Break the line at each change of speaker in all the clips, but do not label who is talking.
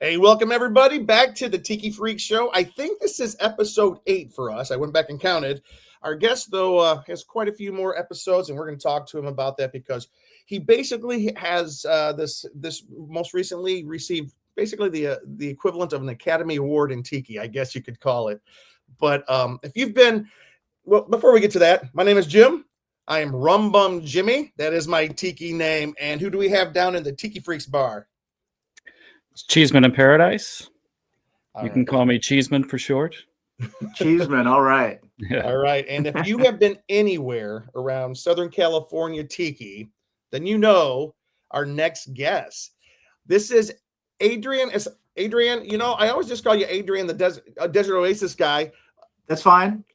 Hey, welcome everybody back to the Tiki Freak Show. I think this is episode 8 for us. I went back and counted. Our guest, though, has quite a few more episodes, and we're going to talk to him about that because he basically has this most recently received basically the equivalent of an Academy Award in Tiki, I guess you could call it. But if you've been, well, before we get to that, my name is Jim. I am Rum Bum Jimmy. That is my Tiki name. And who do we have down in the Tiki Freaks bar?
Cheeseman in Paradise.
All
you
right.
can call me Cheeseman for short.
Cheeseman, all right.
Yeah.
All right. And if you have been anywhere around Southern California Tiki, then you know our next guest. This is Adrian. Adrian, you know, I always just call you Adrian, the Desert Oasis guy.
That's fine.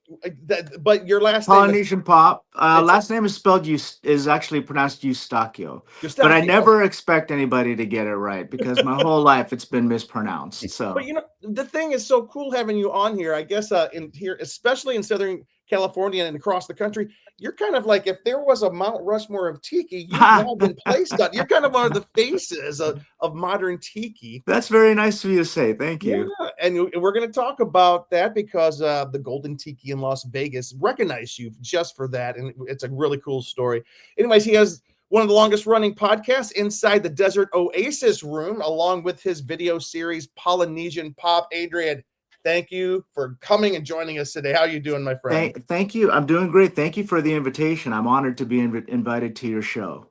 But your last
Polynesian Pop. Last name is spelled is actually pronounced Eustaquio. But I never expect anybody to get it right because my whole life it's been mispronounced. So,
but you know, the thing is so cool having you on here. I guess in here, especially in Southern California and across the country, you're kind of like if there was a Mount Rushmore of Tiki, you've now been placed on. You're kind of one of the faces of modern Tiki.
That's very nice of you to say. Thank you.
Yeah. And we're going to talk about that because the Golden Tiki in Las Vegas recognized you just for that, and it's a really cool story. Anyways, he has one of the longest running podcasts inside the Desert Oasis Room, along with his video series Polynesian Pop. Adrian, thank you for coming and joining us today. How are you doing, my friend?
Thank you. I'm doing great. Thank you for the invitation. I'm honored to be invited to your show.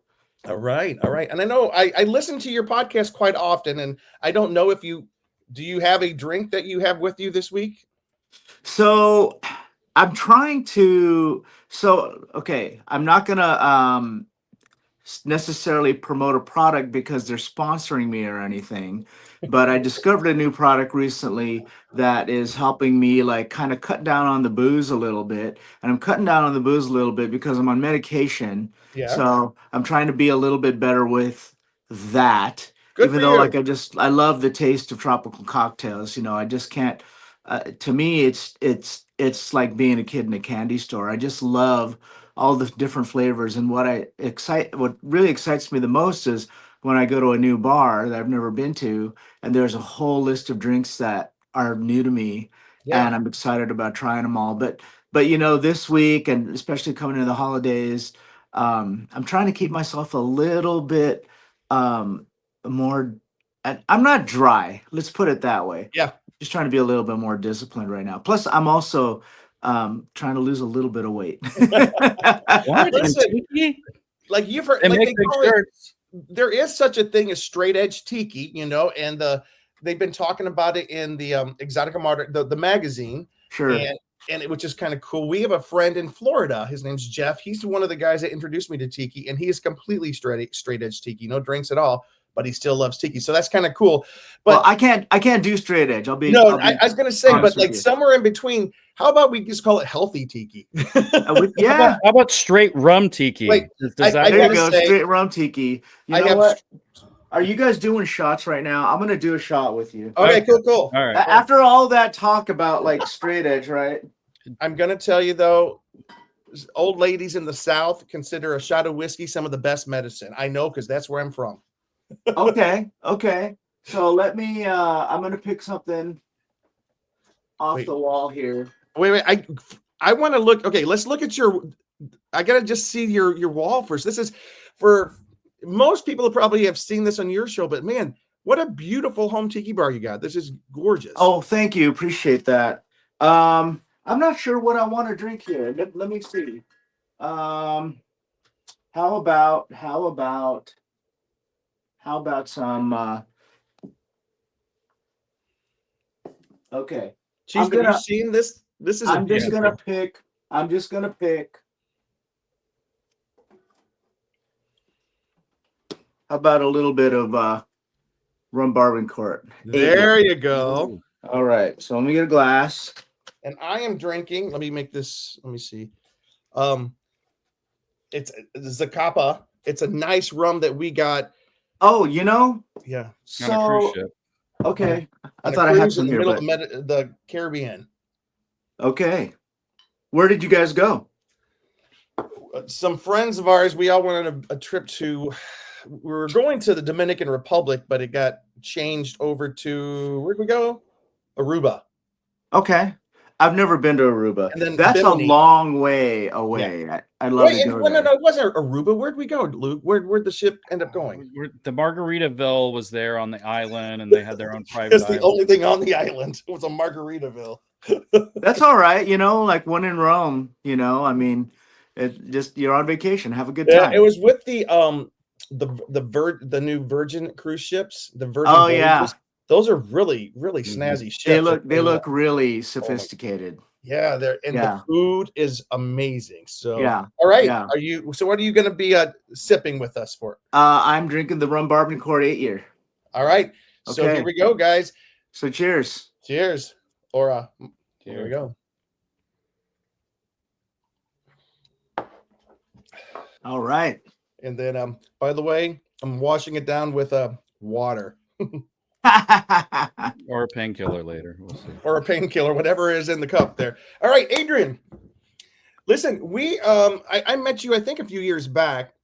All right. And I know I listen to your podcast quite often, and I don't know if do you have a drink that you have with you this week?
So I'm trying to. Okay. I'm not gonna necessarily promote a product because they're sponsoring me or anything, but I discovered a new product recently that is helping me like kind of cut down on the booze a little bit. And I'm cutting down on the booze a little bit because I'm on medication.
Yeah.
So I'm trying to be a little bit better with that.
Good
Even
for
though
you.
like I love the taste of tropical cocktails, you know, I just can't to me it's like being a kid in a candy store. I just love all the different flavors, and what really excites me the most is when I go to a new bar that I've never been to and there's a whole list of drinks that are new to me.
Yeah.
And I'm excited about trying them all. But you know, this week and especially coming into the holidays, I'm trying to keep myself a little bit more. I'm not dry. Let's put it that way.
Yeah.
Just trying to be a little bit more disciplined right now. Plus, I'm also trying to lose a little bit of weight.
Listen, like you've heard, like there is such a thing as straight edge Tiki, you know, and they've been talking about it in the Exotica Martyr, the magazine.
Sure.
And which is kind of cool. We have a friend in Florida. His name's Jeff. He's one of the guys that introduced me to Tiki, and he is completely straight edge Tiki, no drinks at all, but he still loves Tiki. So that's kind of cool. But
well, I can't do straight edge. I
was going to say, but like somewhere in between, how about we just call it healthy Tiki?
Yeah.
How about straight rum Tiki?
Wait, there you go, straight rum Tiki. You know what? Are you guys doing shots right now? I'm going to do a shot with you.
Okay, cool.
All right.
After all that talk about like straight edge, right?
I'm going to tell you though, old ladies in the South consider a shot of whiskey some of the best medicine. I know because that's where I'm from.
Okay. So let me. I'm going to pick something off the wall here.
Wait. I want to look. Okay, let's look at your. I got to just see your wall first. This is for most people probably have seen this on your show, but man, what a beautiful home Tiki bar you got. This is gorgeous.
Oh, thank you. Appreciate that. I'm not sure what I want to drink here. Let me see. How about some okay.
Have you seen this? This is
I'm just gonna pick. How about a little bit of rum bourbon court?
There you go.
All right. So let me get a glass.
And I am drinking. Let me make this. Let me see. It's Zacapa. It's a nice rum that we got.
Oh, you know.
Yeah.
So okay. I thought I had some here, but
the Caribbean.
Okay. Where did you guys go?
Some friends of ours. We all went on a trip to we were going to the Dominican Republic, but it got changed over to, where'd we go? Aruba.
Okay. I've never been to Aruba.
And then
That's a
Bimini.
long way away. I'd love
Wait,
to go
no,
there.
it wasn't Aruba. Where'd we go, Luke? Where'd the ship end up going?
The Margaritaville was there on the island, and they had their own private
That's the
island.
only thing on the island was a Margaritaville.
That's all right. Like when in Rome, I mean, you're on vacation. Have a good time.
It was with the new Virgin cruise ships, the Virgin
Oh,
Voyages.
yeah.
Those are really, really snazzy ships.
They look really sophisticated.
Yeah, the food is amazing. So
yeah.
All right.
Yeah.
What are you going to be sipping with us for?
I'm drinking the rum bourbon Court 8-year.
All right. So
Okay.
here we go, guys.
So cheers.
Cheers. Or here we go.
All right.
And then by the way, I'm washing it down with water.
Or a painkiller later. We'll see.
Or a painkiller, whatever is in the cup there. All right, Adrian. Listen, I met you, I think, a few years back.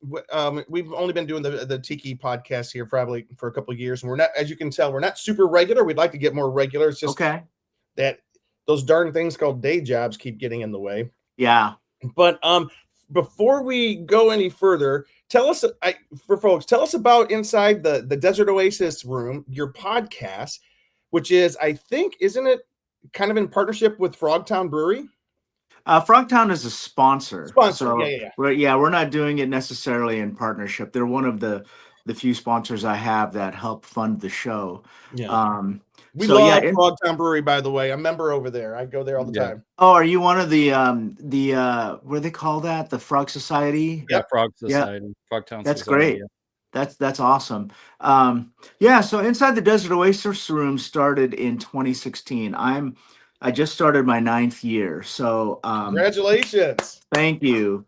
We've only been doing the Tiki podcast here probably for a couple of years, and we're not, as you can tell, we're not super regular. We'd like to get more regular. It's just that those darn things called day jobs keep getting in the way.
Yeah.
But before we go any further, tell us about inside the Desert Oasis Room, your podcast, which is, I think, isn't it kind of in partnership with Frogtown Brewery?
Frogtown is a sponsor. So
yeah.
We're not doing it necessarily in partnership. They're one of the few sponsors I have that help fund the show.
Yeah. We love Frogtown Brewery, by the way. I'm a member over there. I go there all the time.
Oh, are you one of the what do they call that? The Frog Society?
Yeah, Frog Society. Frogtown
That's
Society,
great. Yeah. That's awesome. So Inside the Desert Oasis Room started in 2016. I just started my 9th year. So
congratulations.
Thank you.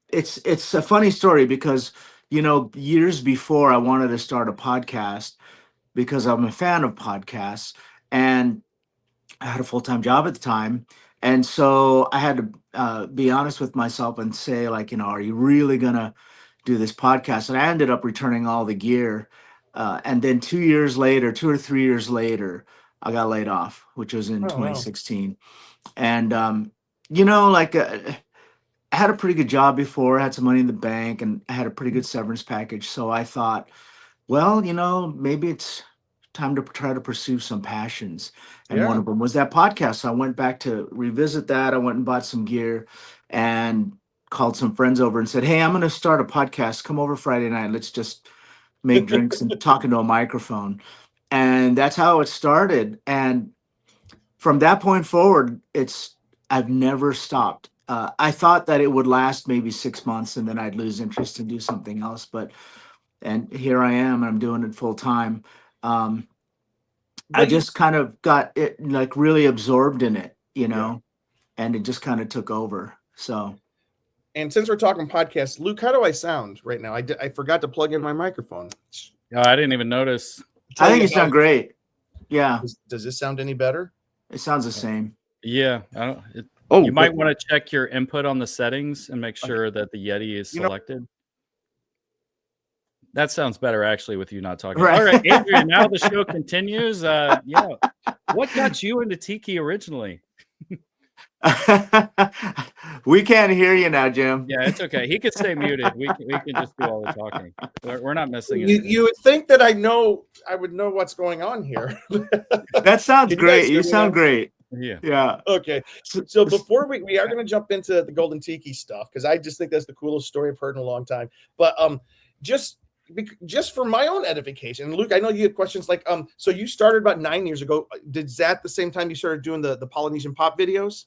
It's a funny story because years before I wanted to start a podcast because I'm a fan of podcasts, and I had a full-time job at the time. And so I had to be honest with myself and say, are you really going to do this podcast? And I ended up returning all the gear. And then 2 or 3 years later, I got laid off, which was in 2016. Wow. And, I had a pretty good job before. I had some money in the bank, and I had a pretty good severance package. So I thought, well, maybe it's time to try to pursue some passions. And one of them was that podcast. So I went back to revisit that. I went and bought some gear and called some friends over and said, hey, I'm going to start a podcast. Come over Friday night. Let's just make drinks and talk into a microphone. And that's how it started. And from that point forward, I've never stopped. I thought that it would last maybe 6 months and then I'd lose interest and do something else. And here I am, and I'm doing it full time. I just kind of got it really absorbed in it, and it just kind of took over. So.
And since we're talking podcasts, Luke, how do I sound right now? I forgot to plug in my microphone.
Oh, I didn't even notice.
I think you sound great. Yeah.
Does this sound any better?
It sounds the same.
Yeah. You might want to check your input on the settings and make sure that the Yeti is selected. That sounds better, actually, with you not talking. Right. All right, Adrian, now the show continues. What got you into Tiki originally?
We can't hear you now, Jim.
Yeah, it's okay. He could stay muted. We can just do all the talking. We're not missing it.
You would think that I would know what's going on here.
That sounds great. You sound great. Yeah.
Okay. So before we are going to jump into the Golden Tiki stuff, because I just think that's the coolest story I've heard in a long time. But just for my own edification, and Luke, I know you had questions like so you started about 9 years ago. Is that the same time you started doing the Polynesian Pop videos?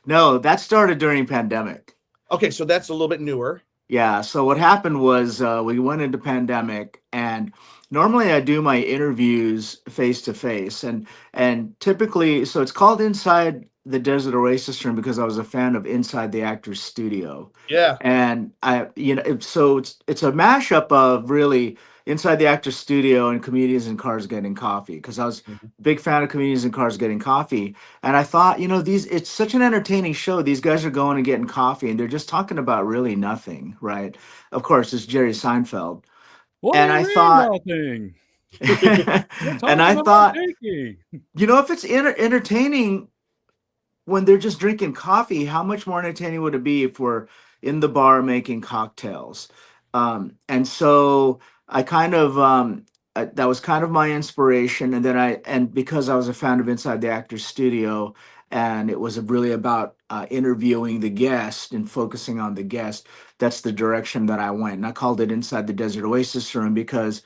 No, that started during pandemic.
Okay, so that's a little bit newer.
Yeah. So what happened was we went into pandemic, and normally I do my interviews face to face, and typically, so it's called Inside the Desert Oasis Room because I was a fan of Inside the Actor's Studio.
Yeah.
And so it's a mashup of really Inside the Actors Studio and Comedians in Cars Getting Coffee, because I was
Mhm.
a big fan of Comedians in Cars Getting Coffee. And I thought, it's such an entertaining show. These guys are going and getting coffee and they're just talking about really nothing, right? Of course, it's Jerry Seinfeld.
What do
And
you
I
mean
thought,
nothing? We're
and
talking
I
about
thought,
Tiki.
if it's entertaining when they're just drinking coffee, how much more entertaining would it be if we're in the bar making cocktails? And so I kind of that was kind of my inspiration, and then and because I was a fan of Inside the Actors Studio, and it was really about interviewing the guest and focusing on the guest. That's the direction that I went, and I called it Inside the Desert Oasis Room because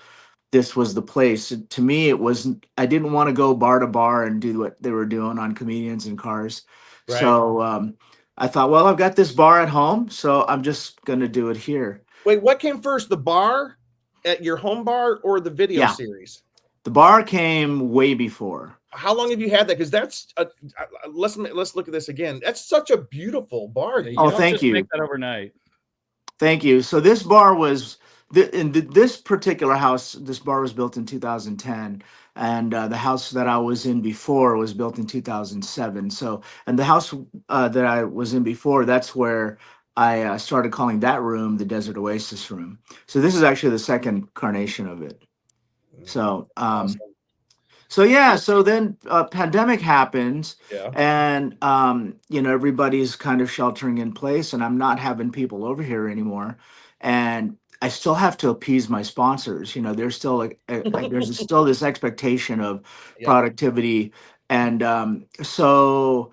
this was the place. To me, it was, I didn't want to go bar to bar and do what they were doing on Comedians in Cars.
Right.
So I thought, well, I've got this bar at home, so I'm just going to do it here.
Wait, what came first, the bar at your home bar or the video
Yeah.
series?
The bar came way before.
How long have you had that? Because that's let's look at this again. That's such a beautiful bar.
You
Oh,
don't
thank
just
you.
make that overnight.
Thank you. So this bar was this particular house. This bar was built in 2010, and the house that I was in before was built in 2007. So, and the house that I was in before, that's where I started calling that room the Desert Oasis Room. So this is actually the second carnation of it. So,
Awesome.
so yeah, so then pandemic happens,
Yeah.
and everybody's kind of sheltering in place, and I'm not having people over here anymore, and I still have to appease my sponsors. There's still there's still this expectation of
Yep.
productivity, and so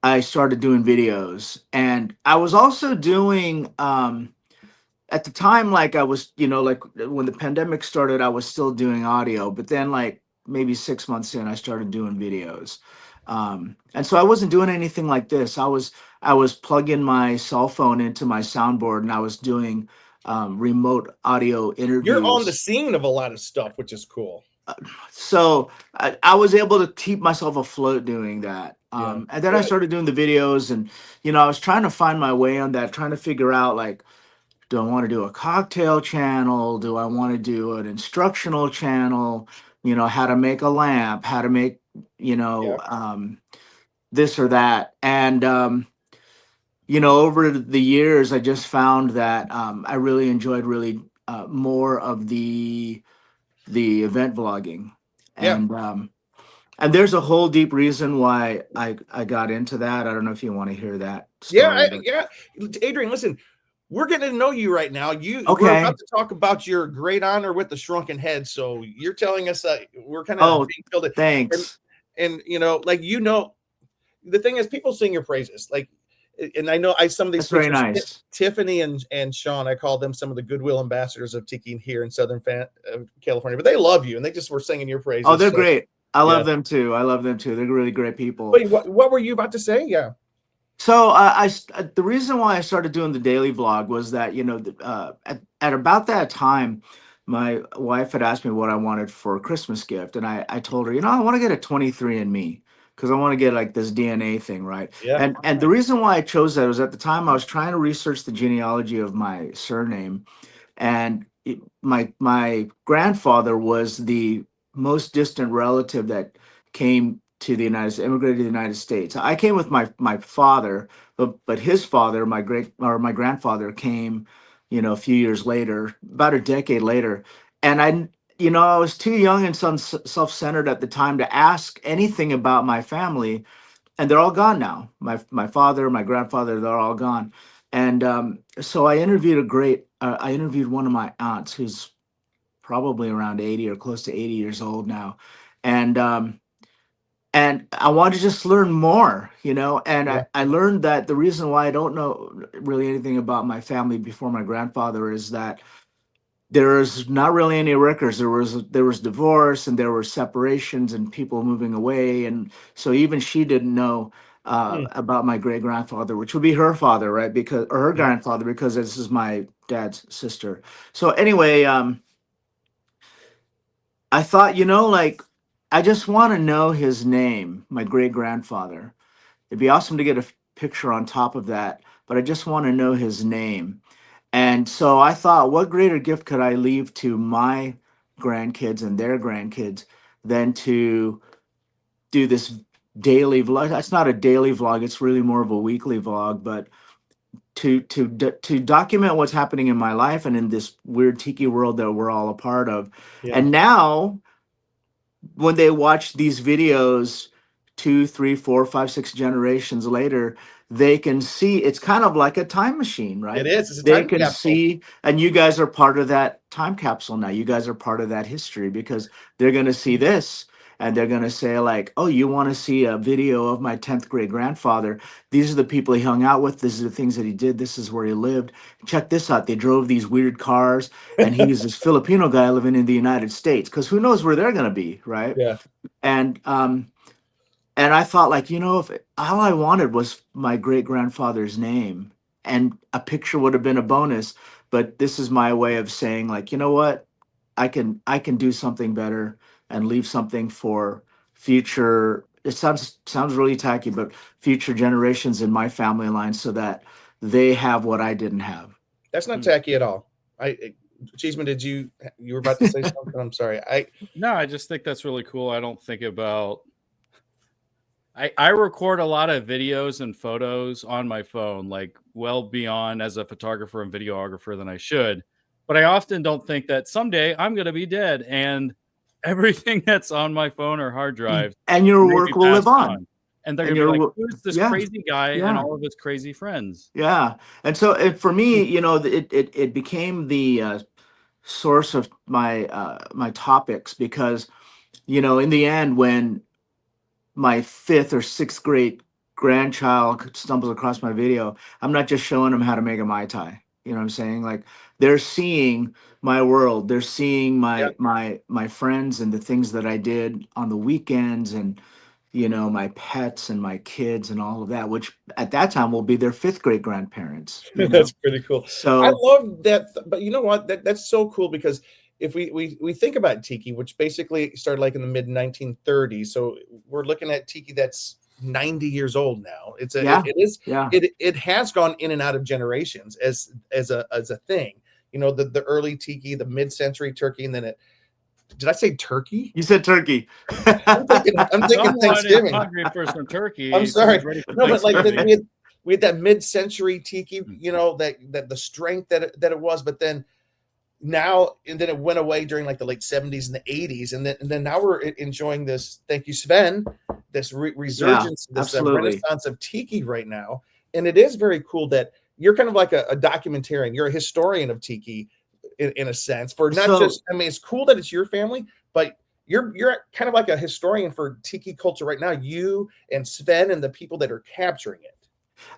I started doing videos, and I was also doing at the time, like I was, like when the pandemic started, I was still doing audio, but then like maybe 6 months in, I started doing videos. And so I wasn't doing anything like this. I was plugging my cell phone into my soundboard and I was doing remote audio
You're on the
interviews.
scene of a lot of stuff, which is cool.
So I was able to keep myself afloat doing that.
Yeah.
And then I started doing the videos, and I was trying to find my way on that, trying to figure out like, do I want to do a cocktail channel? Do I want to do an instructional channel? How to make a lamp, how to make,
Yeah.
this or that. And, over the years, I just found that I really enjoyed really more of the event vlogging.
Yeah.
And there's a whole deep reason why I got into that. I don't know if you want to hear that
Yeah.
story. But
Yeah. Adrian, listen, we're getting to know you right now. We're
okay.
about to talk about your great honor with the Shrunken Head. So you're telling us that we're kind of being filled in.
Thanks.
And the thing is, people sing your praises. Like, and I know some of these
That's very
pictures,
nice.
Tiffany and Sean, I call them some of the goodwill ambassadors of Tiki here in Southern California, but they love you and they just were singing your praises.
Oh, they're great. I love them too. They're really great people.
Wait, what were you about to say? Yeah.
So the reason why I started doing the daily vlog was that at about that time, my wife had asked me what I wanted for a Christmas gift, and I told her, I want to get a 23andMe because I want to get like this DNA thing, right?
Yeah.
And the reason why I chose that was at the time I was trying to research the genealogy of my surname, and my grandfather was the most distant relative that came to the United States, immigrated to the United States. I came with my father, but his father, my grandfather, came, a few years later, about a decade later, and I was too young and self-centered at the time to ask anything about my family, and they're all gone now. My father, my grandfather, they're all gone, and so I interviewed one of my aunts who's probably around 80 or close to 80 years old now, and I wanted to just learn more, and
Yeah.
I learned that the reason why I don't know really anything about my family before my grandfather is that there's not really any records. There was divorce and there were separations and people moving away, and so even she didn't know about my great grandfather, which would be her father, right? Because or her
Yeah.
grandfather, because this is my dad's sister. So anyway, I thought, like I just want to know his name, my great grandfather. It'd be awesome to get a picture on top of that, but I just want to know his name. And so I thought, what greater gift could I leave to my grandkids and their grandkids than to do this daily vlog. That's not a daily vlog, it's really more of a weekly vlog, but to document what's happening in my life and in this weird tiki world that we're all a part of.
Yeah.
And now when they watch these videos 2, 3, 4, 5, 6 generations later, they can see it's kind of like a time machine, right?
It is. It's a
They
time
can
capsule.
see, and you guys are part of that time capsule now. You guys are part of that history because they're going to see this and they're going to say like, oh, you want to see a video of my 10th grade grandfather? These are the people he hung out with. This is the things that he did. This is where he lived. Check this out. They drove these weird cars and he was this Filipino guy living in the United States, because who knows where they're going to be, right?
Yeah.
And I thought, like, if all I wanted was my great grandfather's name, and a picture would have been a bonus, but this is my way of saying, like, you know what, I can do something better and leave something for future. It sounds really tacky, but future generations in my family line, so that they have what I didn't have.
That's not tacky at all. Cheeseman, you were about to say something? I'm sorry.
No, I just think that's really cool. I don't think about. I record a lot of videos and photos on my phone, like well beyond as a photographer and videographer than I should. But I often don't think that someday I'm going to be dead and everything that's on my phone or hard drive
And your
may
work
be
will live
passed
on.
And they're
And
going to be
your
like, who's this
yeah,
crazy guy and
yeah.
all of his crazy friends?
Yeah. And so for me, it became the source of my topics, because in the end, when my 5th or 6th grade grandchild stumbles across my video, I'm not just showing them how to make a Mai Tai. You know what I'm saying? Like, they're seeing my world. They're seeing
Yeah.
my friends and the things that I did on the weekends, and my pets and my kids and all of that, which at that time will be their 5th grade grandparents.
That's pretty cool. I
So
love that. But you know what? That's so cool, because if we think about tiki, which basically started like in the mid 1930s, so we're looking at tiki that's 90 years old now. It has gone in and out of generations as a thing. The early tiki, the mid-century turkey, and then did I say turkey?
you said turkey.
I'm thinking
Someone
Thanksgiving.
is hungry for some turkey.
I'm sorry.
Someone's ready for
No, but like
Thanksgiving.
we had that mid-century tiki, that the strength that it was, but then now, and then it went away during like the late 70s and the 80s, and then now we're enjoying this. Thank you, Sven. This resurgence, this renaissance of tiki right now, and it is very cool that you're kind of like a documentarian. You're a historian of tiki, in a sense. For not just, I mean, it's cool that it's your family, but you're kind of like a historian for tiki culture right now. You and Sven and the people that are capturing it.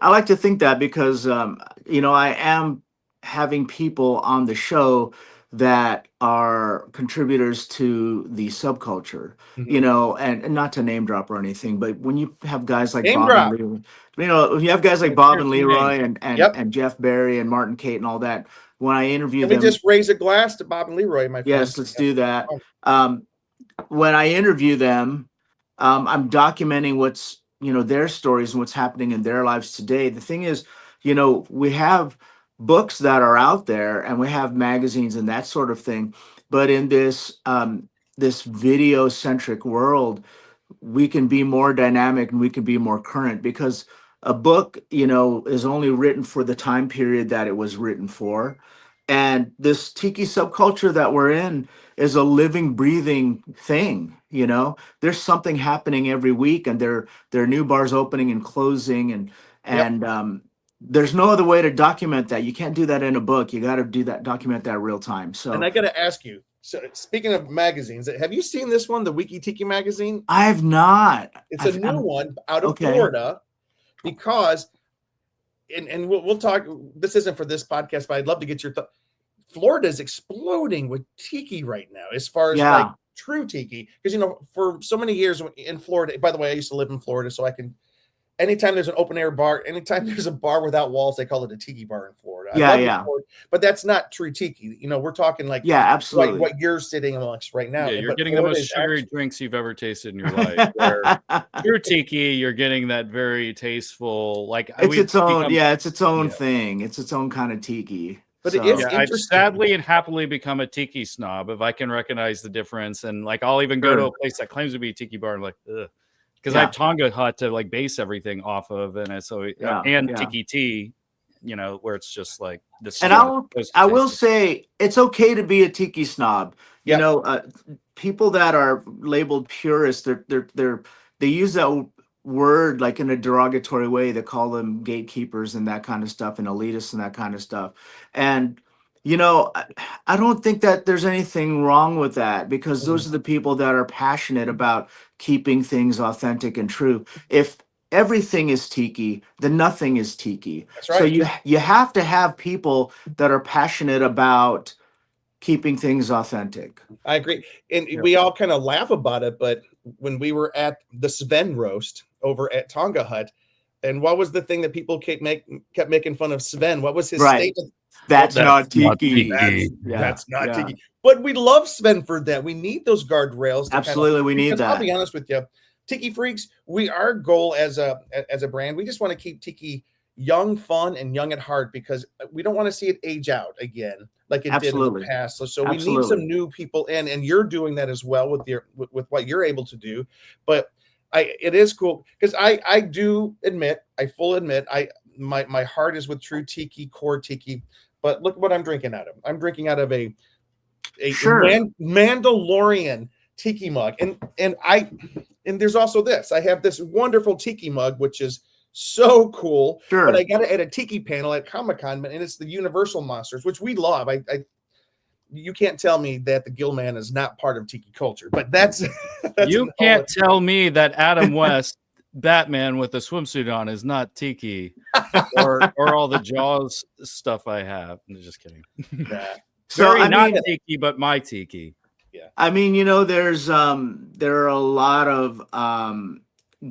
I like to think that, because I am having people on the show that are contributors to the subculture, and not to name drop or anything, but when you have guys like Bob and Leroy, you have guys like Bob and Leroy and Jeff Berry and Martin Kate and all that. When I interview them,
let me just raise a glass to Bob and Leroy, my friend.
Yes, let's do that. When I interview them, I'm documenting what's their stories and what's happening in their lives today. The thing is, we have books that are out there, and we have magazines and that sort of thing, but in this this video centric world, we can be more dynamic and we can be more current, because a book is only written for the time period that it was written for. And this tiki subculture that we're in is a living, breathing thing. There's something happening every week, and there are new bars opening and closing, and there's no other way to document that. You can't do that in a book. You got to document that real time. So,
and I got to ask you. So, speaking of magazines, have you seen this one, the Wiki Tiki magazine?
I have not.
It's a new one out of Florida, because. And we'll talk. This isn't for this podcast, but I'd love to get your thought. Florida is exploding with tiki right now, as far as like true tiki, because for so many years in Florida. By the way, I used to live in Florida, so I can. Anytime there's an open air bar, anytime there's a bar without walls, they call it a tiki bar in Florida. But that's not true tiki. We're talking like
absolutely
like what you're sitting amongst right now.
Yeah, you're getting the most sugary drinks you've ever tasted in your life. True tiki, you're getting that very tasteful, like
it's its own thing. It's its own kind of tiki.
But
So,
it is
Yeah, I've
interesting.
sadly and happily become a tiki snob if I can recognize the difference. And like, I'll even go to a place that claims to be a tiki bar and like, ugh, because I
yeah,
have Tonga hut to like base everything off of, and so
yeah,
and
yeah.
tiki tea, where it's just like this.
And
Is what it's supposed to
I will
taste like.
say it's okay to be a tiki snob. You
Yep.
know, people that are labeled purists, they use that word like in a derogatory way. They call them gatekeepers and that kind of stuff, and elitists and that kind of stuff. And I don't think that there's anything wrong with that, because
Mhm.
those are the people that are passionate about keeping things authentic and true. If everything is tiki, then nothing is tiki.
That's
So
right.
you have to have people that are passionate about keeping things authentic.
I agree. And
Yep.
we all kind of laugh about it, but when we were at the Sven roast over at Tonga Hut, and what was the thing that people kept making fun of Sven? What was his
Right.
statement?
That's
That's
not
not
tiki.
tiki.
Yeah.
That's not
Yeah.
tiki. But we love Sven for that. We need those guardrails to
Absolutely, we need
because I'll
that.
be honest with you, Tiki Freaks, our goal as a brand, we just want to keep Tiki young, fun, and young at heart, because we don't want to see it age out again like it did in the
Absolutely.
past. So we need
Absolutely.
some new people in, and you're doing that as well with what you're able to do. But it is cool because I do admit, I fully admit, my heart is with true Tiki, core Tiki. But look what I'm drinking out of. I'm drinking out of a
Sure.
Mandalorian tiki mug, and there's also this. I have this wonderful tiki mug, which is so cool. But I
Sure.
got it at a tiki panel at Comic-Con, and it's the Universal Monsters, which we love. You can't tell me that the Gillman is not part of tiki culture, but that's
You can't tell me that Adam West Batman with a swimsuit on is not tiki, or all the Jaws stuff I have. I'm just kidding.
So
Very
I
not
mean,
tiki, but my tiki.
there's there are a lot of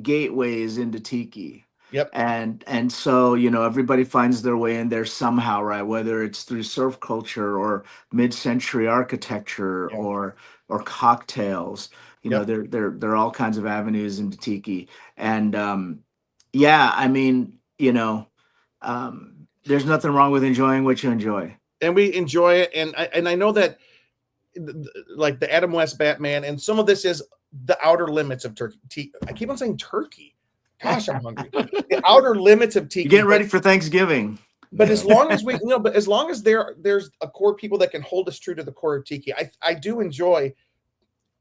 gateways into tiki.
Yep.
And so, everybody finds their way in there somehow, right? Whether it's through surf culture or mid-century architecture
Yep.
or cocktails.
Yep.
There are all kinds of avenues into tiki. And yeah, I mean, there's nothing wrong with enjoying what you enjoy.
And we enjoy it, and I know that like the Adam West Batman, and some of this is the outer limits of Turkey. I keep on saying Turkey. Gosh, I'm hungry. The outer limits of tiki.
You're getting ready for Thanksgiving.
But as long as but as long as there's a core people that can hold us true to the core of tiki, I do enjoy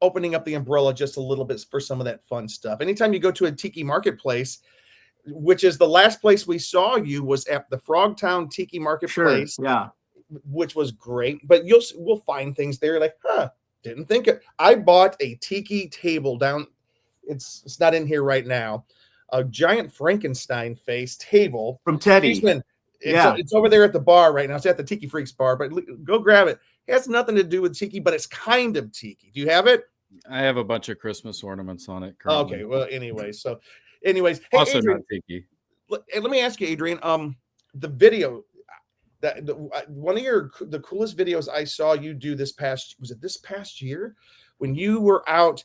opening up the umbrella just a little bit for some of that fun stuff. Anytime you go to a tiki marketplace, which is the last place we saw you was at the Frogtown Tiki Marketplace.
Sure, yeah.
Which was great, but we'll find things there like, didn't think it. I bought a tiki table down. It's not in here right now. A giant Frankenstein face table
From Teddy.
It's over there at the bar right now. It's at the Tiki Freaks bar, but go grab it. It has nothing to do with tiki, but it's kind of tiki. Do you have it?
I have a bunch of Christmas ornaments on it.
Currently. Okay, well, anyways, hey,
also
Adrian,
not tiki.
let me ask you, Adrian. The video. One of the coolest videos I saw you do this past year when you were out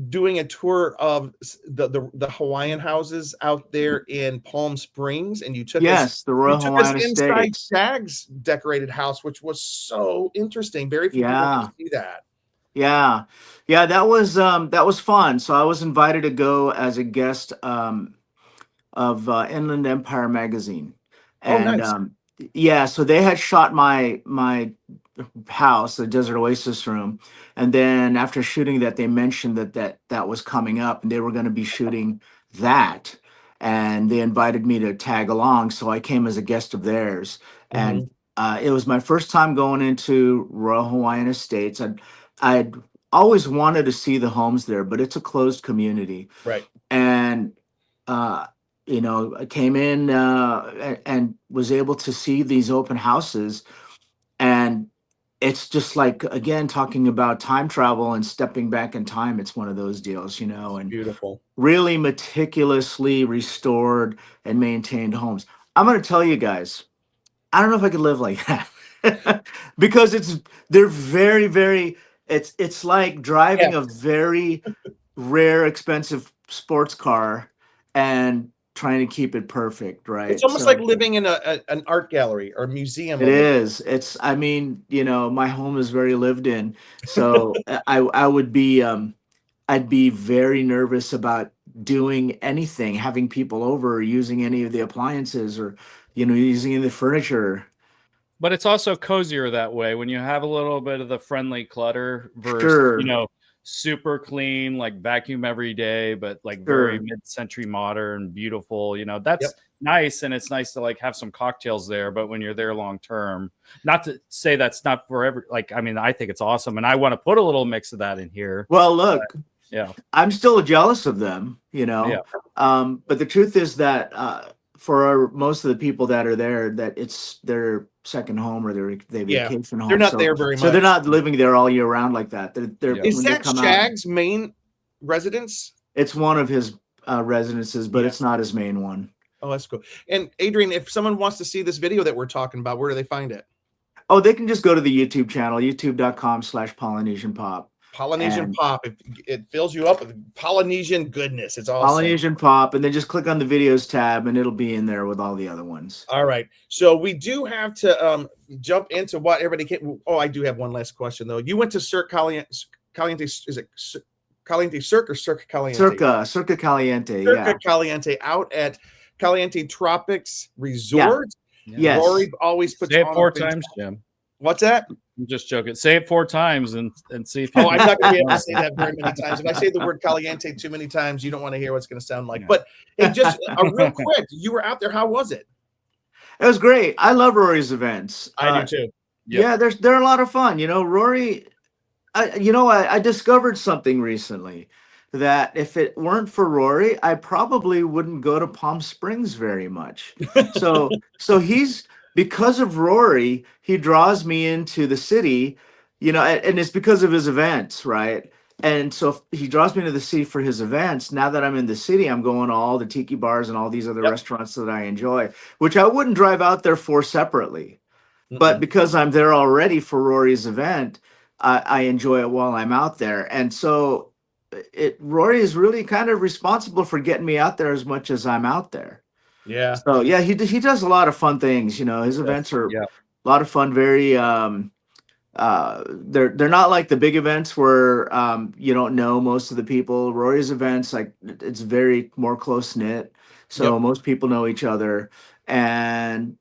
doing a tour of the Hawaiian houses out there in Palm Springs, and you took
the Royal Hawaiian
inside
Estates.
Shag's decorated house, which was so interesting. Very few people can see that.
Yeah, that was fun. So I was invited to go as a guest of Inland Empire magazine, and
Nice.
yeah, so they had shot my house, the Desert Oasis Room, and then after shooting that, they mentioned that was coming up, and they were going to be shooting that, and they invited me to tag along, so I came as a guest of theirs, and it was my first time going into Royal Hawaiian Estates. I'd always wanted to see the homes there, but it's a closed community,
right?
And I came in and was able to see these open houses, and it's just like, again, talking about time travel and stepping back in time. It's one of those deals, and
beautiful,
really meticulously restored and maintained homes. I'm going to tell you guys, I don't know if I could live like that because they're very, very, it's like driving a very rare, expensive sports car and trying to keep it perfect, right?
It's almost
So
like living in an art gallery or museum.
it is. It's, I mean, my home is very lived in. So I would be I'd be very nervous about doing anything, having people over, or using any of the appliances, or using any of the furniture.
But it's also cozier that way when you have a little bit of the friendly clutter versus,
Sure.
super clean, like vacuum every day, but like very
Sure.
mid-century modern, beautiful. That's
Yep.
nice, and it's nice to like have some cocktails there. But when you're there long term, not to say that's not for every. Like, I mean, I think it's awesome, and I want to put a little mix of that in here.
Well, look,
Yeah,
I'm still jealous of them,
Yeah.
But the truth is that for most of the people that are there, that it's their second home or they
Yeah.
vacation home.
They're not
so,
there very
so they're
much.
not living there all year round like that. They're
Yeah.
Is
when they
that
come out,
Shag's main residence?
it's one of his residences, but
Yeah.
it's not his main one.
Oh, that's cool. And Adrian, if someone wants to see this video that we're talking about, where do they find it?
Oh, they can just go to the YouTube channel, youtube.com/Polynesian Pop.
Polynesian
And
Pop. It fills you up with Polynesian goodness. It's awesome.
Polynesian Pop, and then just click on the videos tab, and it'll be in there with all the other ones.
All right. So we do have to jump into what everybody can. Oh, I do have one last question though. You went to Cirque Caliente. Is it Caliente Cirque or Cirque Caliente?
Circa Caliente.
Cirque
Yeah.
Caliente out at Caliente Tropics Resort.
Yes.
Rory always puts
Say it
on
4
a
times, Jim.
What's that?
I'm just joking. Say it 4 times and see if.
Oh, I'm not going to be able to say that very many times. If I say the word caliente too many times, you don't want to hear what it's going to sound like.
Yeah.
But hey, just real quick, you were out there. How was it?
It was great. I love Rory's events.
I do too.
Yeah, they're a lot of fun. Rory, I discovered something recently that if it weren't for Rory, I probably wouldn't go to Palm Springs very much. So because of Rory, he draws me into the city, and it's because of his events, right? And so he draws me into the city for his events. Now that I'm in the city, I'm going to all the tiki bars and all these other restaurants that I enjoy, which I wouldn't drive out there for separately. But because I'm there already for Rory's event, I enjoy it while I'm out there. And so Rory is really kind of responsible for getting me out there as much as I'm out there.
Yeah.
So yeah, he does a lot of fun things. His events are a lot of fun. Very they're not like the big events where you don't know most of the people. Rory's events, like, it's very more close knit, so most people know each other, and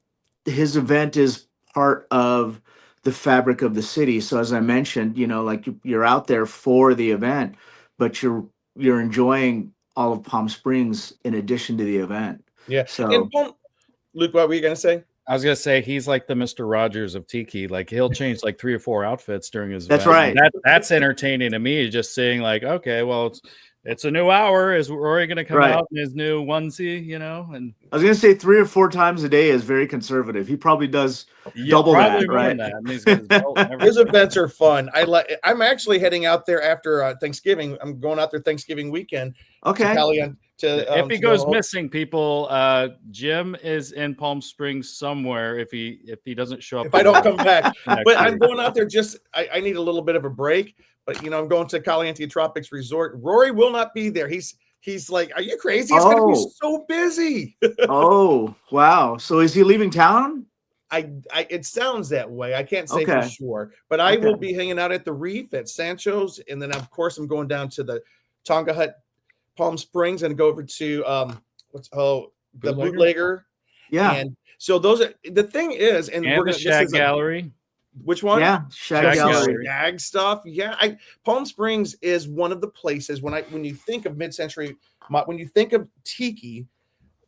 his event is part of the fabric of the city. So as I mentioned, like, you're out there for the event, but you're enjoying all of Palm Springs in addition to the event.
Yeah.
So,
And Luke, what were you going to say?
I was gonna say he's like the Mr. Rogers of Tiki. Like, he'll change like 3 or 4 outfits during his
That's
event.
right.
That's entertaining to me. Just seeing like, okay, well, it's a new hour. Is Rory gonna come out in his new onesie? And
I was gonna say 3 or 4 times a day is very conservative. He probably does double that, right?
His events are fun. I'm actually heading out there after Thanksgiving. I'm going out there Thanksgiving weekend.
Okay.
If he goes missing, people, Jim is in Palm Springs somewhere. If he doesn't show up,
if I don't come back, but I'm going out there. I need a little bit of a break. But I'm going to Caliente Tropics Resort. Rory will not be there. He's like, are you crazy? It's going to be so busy.
Oh, wow. So is he leaving town?
It sounds that way. I can't say for sure, but I will be hanging out at the Reef at Sancho's, and then of course I'm going down to the Tonga Hut, Palm Springs, and go over to the Bootlegger.
Yeah.
And so those are the thing is, and we're
the Shag Gallery.
Which one?
Yeah, Shag Gallery.
Shag stuff. Yeah, Palm Springs is one of the places when you think of mid-century, when you think of tiki,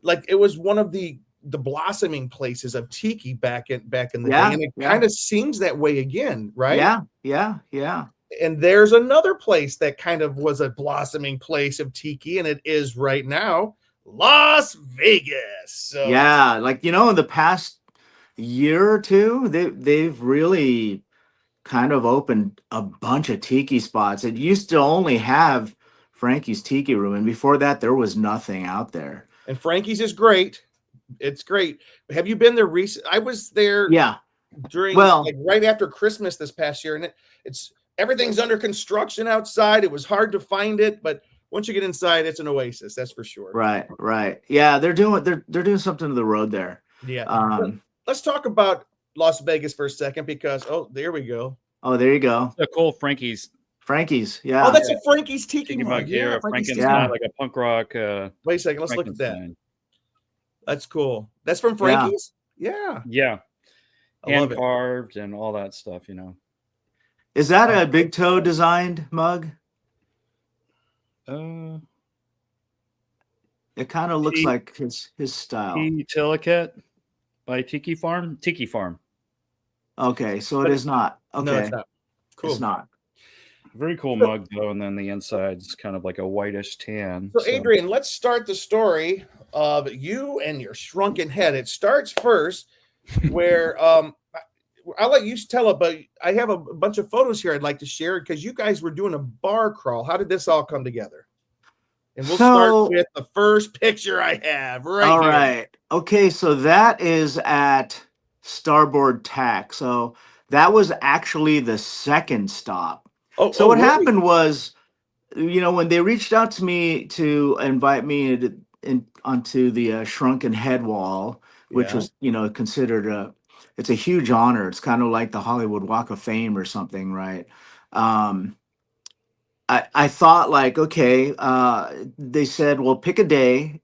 like, it was one of the blossoming places of tiki back in the day, and it kind of seems that way again, right?
Yeah.
And there's another place that kind of was a blossoming place of tiki, and it is right now Las Vegas. So,
yeah, like, in the past year or two, they've really kind of opened a bunch of tiki spots. It used to only have Frankie's Tiki Room, and before that there was nothing out there.
And Frankie's is great. It's great. Have you been there recently? I was there during right after Christmas this past year, and it's everything's under construction outside. It was hard to find it, but once you get inside, it's an oasis. That's for sure.
Right. Yeah, they're doing something to the road there.
Yeah. Let's talk about Las Vegas for a second because there we go.
Oh, there you go.
The cool Frankie's.
Yeah.
Oh, that's a Frankie's Tiki mug.
Yeah,
Frankie's
Tiki, like a punk rock.
Wait a second, let's look at that. That's cool. That's from Frankie's. Yeah.
Hand carved and all that stuff.
Is that a Big Toe designed mug?
It
kind of looks like his style.
Tiliket by Tiki Farm.
Okay, so it is not. Okay,
no, it's not. Cool.
It's not.
Very cool mug though, and then the inside's kind of like a whitish tan.
So Adrian, let's start the story of you and your shrunken head. It starts first where I'll let you tell it, but I have a bunch of photos here I'd like to share because you guys were doing a bar crawl. How did this all come together? And we'll start with the first picture I have right
all
here.
Right. Okay, so that is at Starboard Tack. So that was actually the second stop. So what happened was, when they reached out to me to invite me onto the Shrunken Head wall, which was, considered it's a huge honor. It's kind of like the Hollywood Walk of Fame or something, right? I thought like, okay, they said, well, pick a day,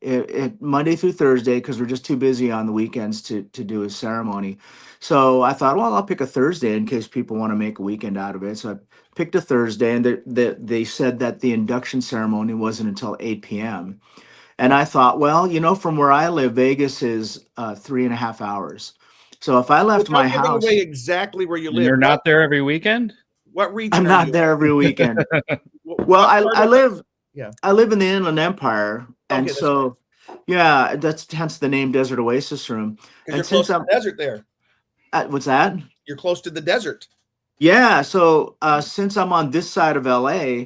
Monday through Thursday, because we're just too busy on the weekends to do a ceremony. So I thought, well, I'll pick a Thursday in case people want to make a weekend out of it. So I picked a Thursday, and they said that the induction ceremony wasn't until 8 p.m. And I thought, well, from where I live, Vegas is 3.5 hours. So if I left my house,
away exactly where you live,
you're not there every weekend.
What region?
I'm not there every weekend. Well, I live in the Inland Empire, and so that's hence the name Desert Oasis Room.
And you're close to the desert there.
What's that?
You're close to the desert.
Yeah. So since I'm on this side of LA,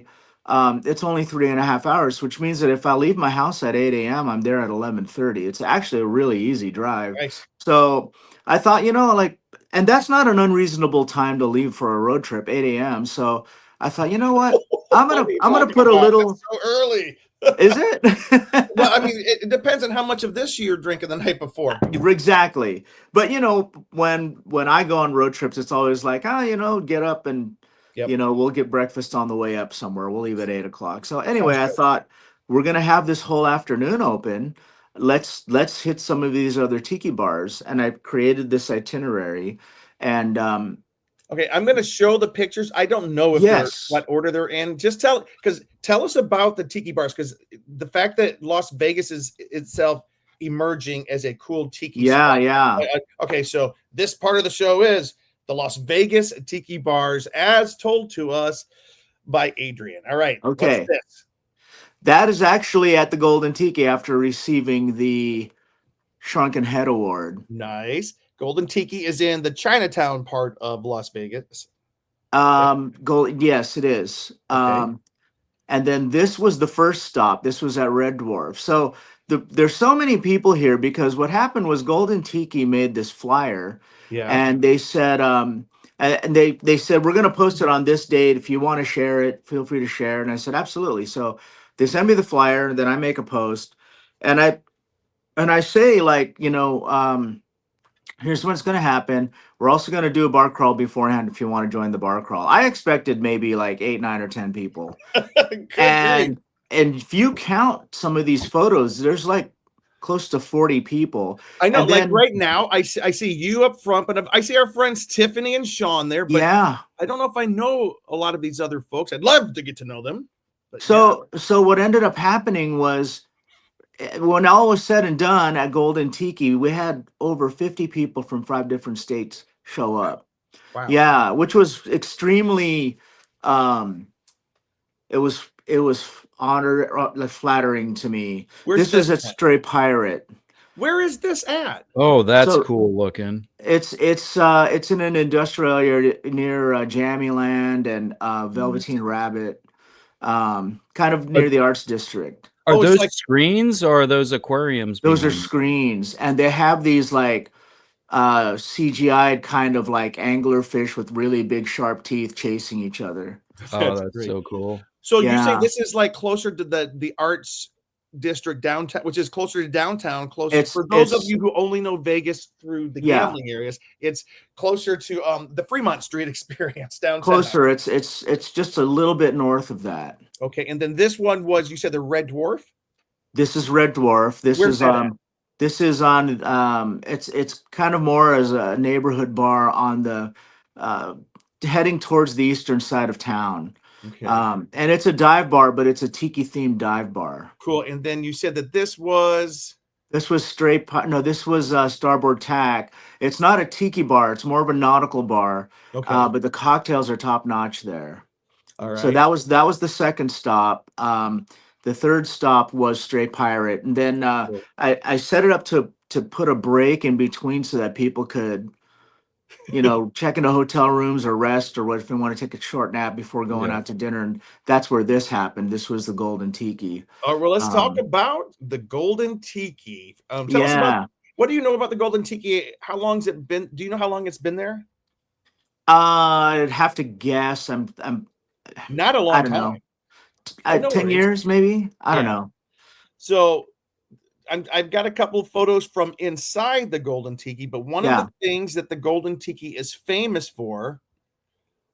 it's only 3.5 hours, which means that if I leave my house at 8 a.m., I'm there at 11:30. It's actually a really easy drive.
Nice.
So I thought, and that's not an unreasonable time to leave for a road trip, 8 a.m. So I thought, you know what? I'm gonna put a little.
That's so early.
Is it?
Well, I mean, it depends on how much of this you're drinking the night before.
Exactly. But when I go on road trips, it's always like, get up and we'll get breakfast on the way up somewhere. We'll leave at 8 o'clock. So anyway, I thought we're gonna have this whole afternoon open. Let's hit some of these other tiki bars, and I created this itinerary. And
okay, I'm going to show the pictures. I don't know if what order they're in. Just tell us about the tiki bars, because the fact that Las Vegas is itself emerging as a cool tiki spot. Okay, so this part of the show is the Las Vegas tiki bars as told to us by Adrian. All right.
Okay.
What's this?
That is actually at the Golden Tiki after receiving the Shrunken Head Award.
Nice. Golden Tiki is in the Chinatown part of Las Vegas.
Yes, it is.
Okay.
And then this was the first stop. This was at Red Dwarf. So there's so many people here because what happened was Golden Tiki made this flyer, and they said, they said, we're going to post it on this date. If you want to share it, feel free to share. And I said, absolutely. So they send me the flyer, and then I make a post, and I say, like, here's what's going to happen. We're also going to do a bar crawl beforehand if you want to join the bar crawl. I expected maybe like 8, 9, or 10 people. and if you count some of these photos, there's like close to 40 people.
I know, like right now, I see you up front, but I see our friends Tiffany and Sean there. But I don't know if I know a lot of these other folks. I'd love to get to know them.
So what ended up happening was, when all was said and done at Golden Tiki, we had over 50 people from 5 different states show up.
Wow.
Yeah, which was extremely, it was flattering to me. This is at Stray Pirate.
Where is this at?
Oh, that's cool looking.
It's in an industrial area near Jammy-Land and Velveteen Rabbit, kind of near the Arts District.
Are those like screens or are those aquariums?
Those are screens, and they have these like CGI'd kind of like anglerfish with really big sharp teeth chasing each other.
Oh,
That's
that's
great.
so cool.
So you say
Yeah.
this is like closer to the arts district downtown, which is closer to downtown. Closer
It's
for those of
it's
you who only know Vegas through the
yeah,
gambling areas. It's closer to the Fremont Street experience downtown.
closer. It's just a little bit north of that.
Okay, and then this one was, you said, the Red Dwarf.
This is Red Dwarf.
Where's that at?
This is on it's kind of more as a neighborhood bar on the uh heading towards the eastern side of town.
Okay,
And it's a dive bar, but it's a tiki themed dive bar.
cool. And then you said that this was
This was no, this was Starboard Tack. It's not a tiki bar, it's more of a nautical bar.
okay.
But the cocktails are top notch there.
All
So
right.
that was the second stop. The third stop was Stray Pirate, and then
Cool.
I set it up to put a break in between so that people could, check into hotel rooms or rest or what if they want to take a short nap before going
Yeah.
out to dinner. And that's where this happened. This was the Golden Tiki.
All right, well, let's talk
Um,
about the Golden Tiki. Tell us about,
yeah,
what do you know about the Golden Tiki? How long's it been? Do you know how long it's been there?
I'd have to guess.
Not a
I
long
don't know.
time. Oh, no
10
worries.
years maybe. I don't
Yeah.
know.
So I've got a couple of photos from inside the Golden Tiki, but one of
Yeah,
the things that the Golden Tiki is famous for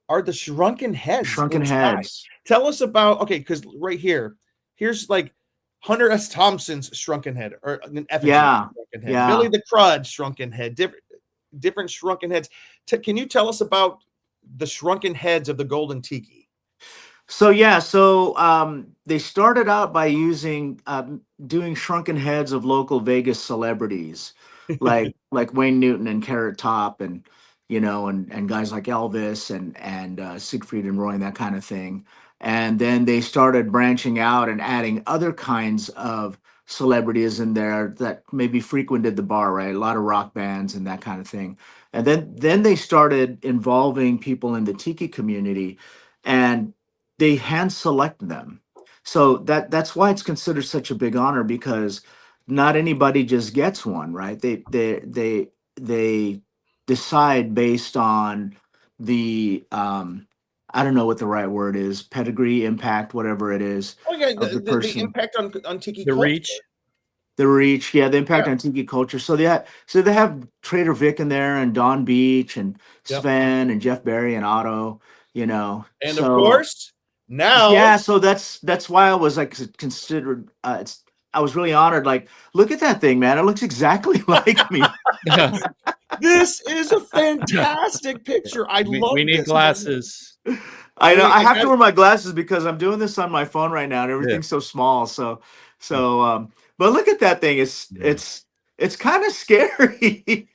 are the shrunken heads
Shrunken
inside.
Heads.
Tell us about, okay, because right here's like Hunter S. Thompson's shrunken head, or an effigy of
Yeah,
a shrunken head.
yeah.
Billy the Crud shrunken head, different shrunken heads. Can you tell us about the shrunken heads of the Golden Tiki?
So yeah, they started out by using doing shrunken heads of local Vegas celebrities, like Wayne Newton and Carrot Top, and and guys like Elvis and Siegfried and Roy and that kind of thing. And then they started branching out and adding other kinds of celebrities in there that maybe frequented the bar, right? A lot of rock bands and that kind of thing. And then they started involving people in the tiki community, and they hand select them. So that's why it's considered such a big honor, because not anybody just gets one, right? They decide based on the I don't know what the right word is, pedigree, impact, whatever it is,
Oh yeah,
of the
the
person.
impact on Tiki
The
culture.
reach.
The reach, yeah, the impact
Yeah.
on tiki culture. So they have Trader Vic in there, and Don Beach, and
Yep.
Sven, and Jeff Berry, and Otto.
And of
So
course, now
yeah, so that's why I was like considered. I was really honored. Like, look at that thing, man! It looks exactly like me.
this is a fantastic picture. I love
we need
this.
glasses.
I know.
Wait,
I have
got-
to wear my glasses because I'm doing this on my phone right now, and everything's so small. But look at that thing. It's kind of scary.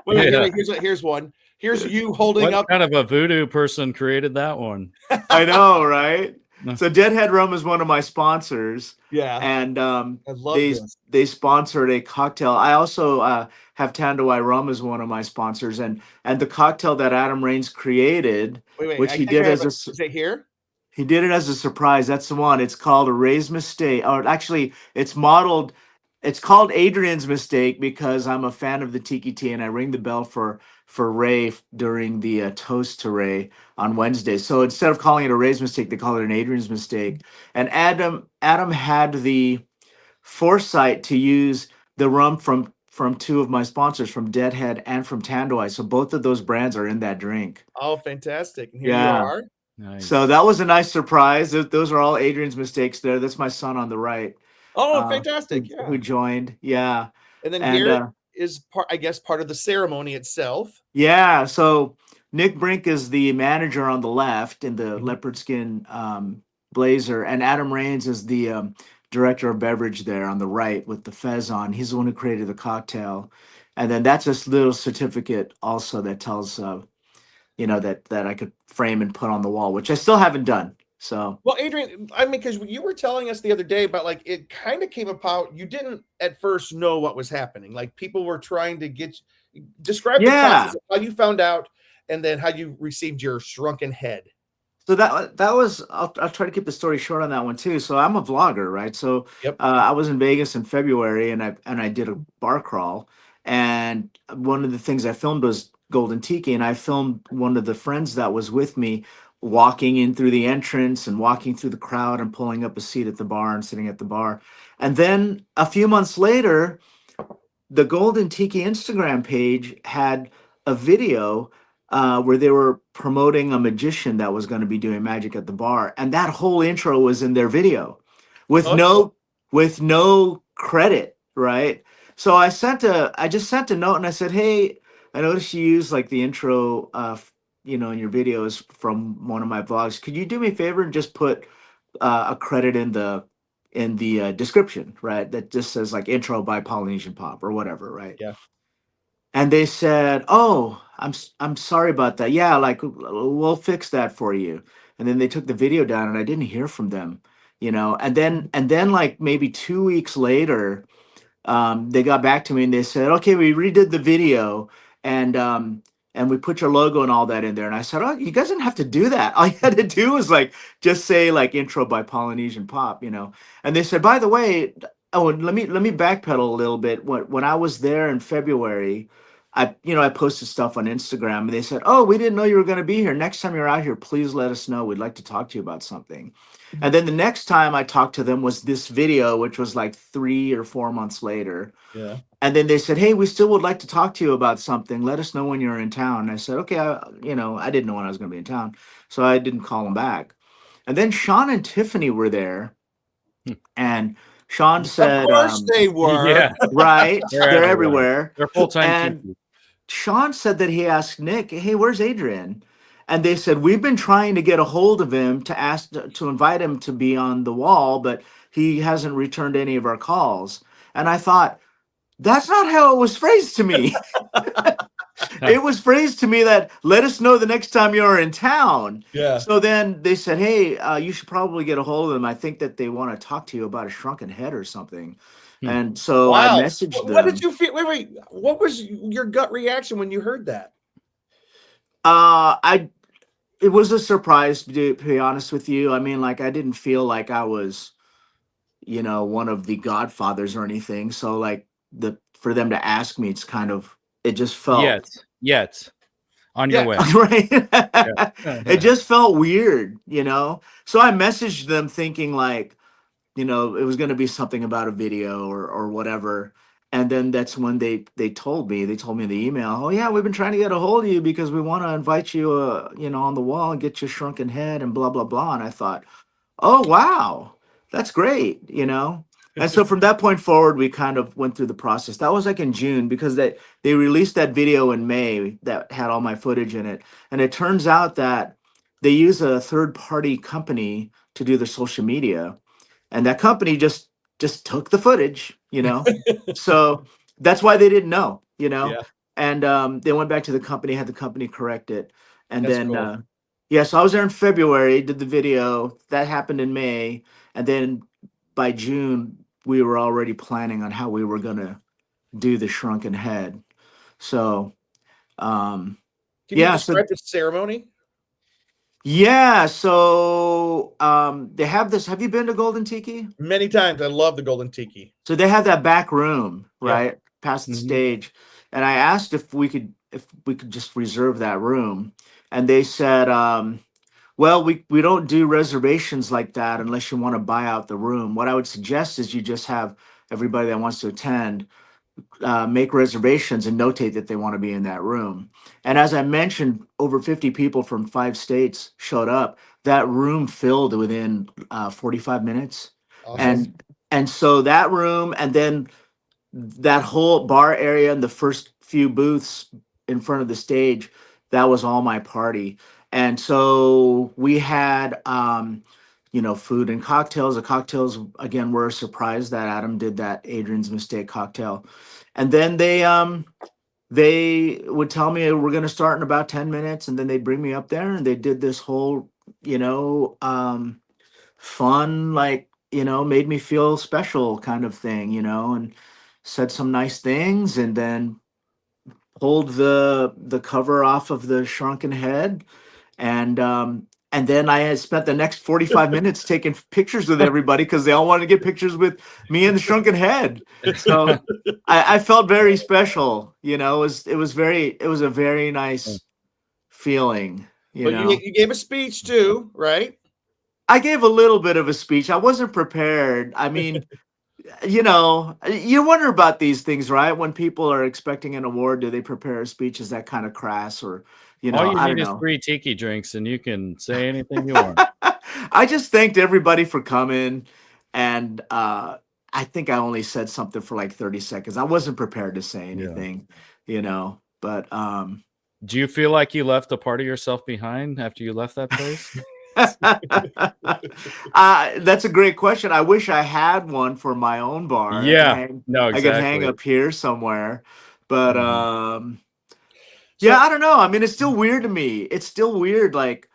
wait, here's one. Here's you holding
What
up.
kind of a voodoo person created that one?
I know, right?
No.
So Deadhead Rum is one of my sponsors,
Yeah,
and
I love
they
this.
they sponsored a cocktail. I also have Tanduay Rum as one of my sponsors, and the cocktail that Adam Raines created,
Wait,
which
I
he
think
did
I have
as
is it here?
he did it as a surprise. That's the one. It's called a Ray's Mistake, or actually, it's modeled. It's called Adrian's Mistake because I'm a fan of the Tiki Tea, and I ring the bell for Ray during the toast to Ray on Wednesday. So instead of calling it a Ray's Mistake, they call it an Adrian's Mistake. And Adam had the foresight to use the rum from two of my sponsors, from Deadhead and from Tanduay. So both of those brands are in that drink.
Oh, fantastic! And here you
Yeah.
are.
Nice.
So that was a nice surprise. Those are all Adrian's mistakes there. That's my son on the right.
Oh, fantastic!
Who joined. Yeah.
And then
And
here is part of the ceremony itself.
yeah, so Nick Brink is the manager on the left in the
Mhm.
leopard skin blazer, and Adam Raines is the director of beverage there on the right with the fez on. He's the one who created the cocktail. And then that's this little certificate also that tells that I could frame and put on the wall, which I still haven't done. So
Well, Adrian, I mean, because you were telling us the other day about, like, it kind of came about. You didn't at first know what was happening. Like, people were trying to describe the
yeah.
process of how you found out, and then how you received your shrunken head.
So that was I'll try to keep the story short on that one too. So I'm a vlogger, right? So
Yep.
I was in Vegas in February, and I did a bar crawl, And one of the things I filmed was Golden Tiki, and I filmed one of the friends that was with me walking in through the entrance and walking through the crowd and pulling up a seat at the bar and sitting at the bar. And then a few months later, the Golden Tiki Instagram page had a video where they were promoting a magician that was going to be doing magic at the bar, and that whole intro was in their video, with
Okay.
no credit, right? So I just sent a note and I said, hey, I noticed you use like the intro, in your videos from one of my vlogs. Could you do me a favor and just put a credit in the description, right? That just says like intro by Polynesian Pop or whatever, right?
Yeah.
And they said, "Oh, I'm sorry about that. Yeah, like we'll fix that for you." And then they took the video down, and I didn't hear from them, And then like maybe 2 weeks later, they got back to me and they said, "Okay, we redid the video and and we put your logo and all that in there." And I said, "Oh, you guys didn't have to do that. All you had to do was like just say like intro by Polynesian Pop." And they said, "By the way, oh, and let me backpedal a little bit. When I was there in February, I posted stuff on Instagram and they said, "Oh, we didn't know you were going to be here. Next time you're out here, please let us know. We'd like to talk to you about something." And then the next time I talked to them was this video, which was like 3 or 4 months later.
Yeah.
And then they said, "Hey, we still would like to talk to you about something. Let us know when you're in town." And I said, "Okay." I didn't know when I was going to be in town, so I didn't call them back. And then Sean and Tiffany were there,
Hmm.
and Sean
Of
said,
course they were.
Yeah,
"Right,
they're
they're
everywhere.
everywhere."
They're full-time
And
Tiki.
Sean said that he asked Nick, "Hey, where's Adrian?" And they said, "We've been trying to get a hold of him to invite him to be on the wall, but he hasn't returned any of our calls." And I thought, that's not how it was phrased to me. It was phrased to me that let us know the next time you're in town.
Yeah.
So then they said, "Hey, you should probably get a hold of them. I think that they want to talk to you about a shrunken head or something."
Hmm.
And so I
Wow.
messaged
What did
them.
you feel? Wait. What was your gut reaction when you heard that?
I It was a surprise to be honest with you. I mean, like I didn't feel like I was, one of the godfathers or anything. So like for them to ask me, it just felt
Yet on your
Yeah.
way.
right. It
Yeah.
just felt weird. So I messaged them thinking like, it was going to be something about a video or whatever. And then that's when they told me in the email, "Oh yeah, we've been trying to get a hold of you because we want to invite you, on the wall and get your shrunken head and blah blah blah." And I thought, "Oh wow, that's great." And so from that point forward, we kind of went through the process. That was like in June because they released that video in May that had all my footage in it. And it turns out that they use a third party company to do their social media, and that company just took the footage. So that's why they didn't know.
Yeah.
And they went back to the company, had the company correct it, and
That's
then
cool.
yeah, so I was there in February, did the video. That happened in May, and then by June we were already planning on how we were gonna do the shrunken head. So um
Can you
yeah, so
describe the ceremony?
yeah, so they have this. Have you been to Golden Tiki?
Many times. I love the Golden Tiki.
So they have that back room,
Yeah.
right, past the
Mhm.
stage. And I asked if we could just reserve that room, and they said, "Well, we don't do reservations like that unless you want to buy out the room. What I would suggest is you just have everybody that wants to attend make reservations and notate that they want to be in that room." And as I mentioned, over 50 people from 5 states showed up. That room filled within 45 minutes.
Awesome.
And so that room, and then that whole bar area and the first few booths in front of the stage, that was all my party. And so we had food and cocktails. The cocktails again were a surprise that Adam did that Adrian's mistake cocktail. And then they would tell me we're going to start in about 10 minutes, and then they'd bring me up there and they did this whole you know fun, like, made me feel special kind of thing, and said some nice things, and then pulled the cover off of the shrunken head. And And then I had spent the next 45 minutes taking pictures with everybody because they all wanted to get pictures with me and the Shrunken Head. So I felt very special. You know, it was a very nice feeling. You
But
know,
you gave a speech too, right?
I gave a little bit of a speech. I wasn't prepared. I mean, you know, you wonder about these things, right? When people are expecting an award, do they prepare a speech? Is that kind of crass, or, you
All
know,
you
I don't
need is
know.
3 tiki drinks, and you can say anything you want.
I just thanked everybody for coming, and I think I only said something for like 30 seconds. I wasn't prepared to say anything, you know, but
Do you feel like you left a part of yourself behind after you left that place?
that's a great question. I wish I had one for my own bar.
Yeah, no,
I could hang
exactly.
up here somewhere, but
So-
yeah, I don't know. I mean, it's still weird to me. It's still weird. Like,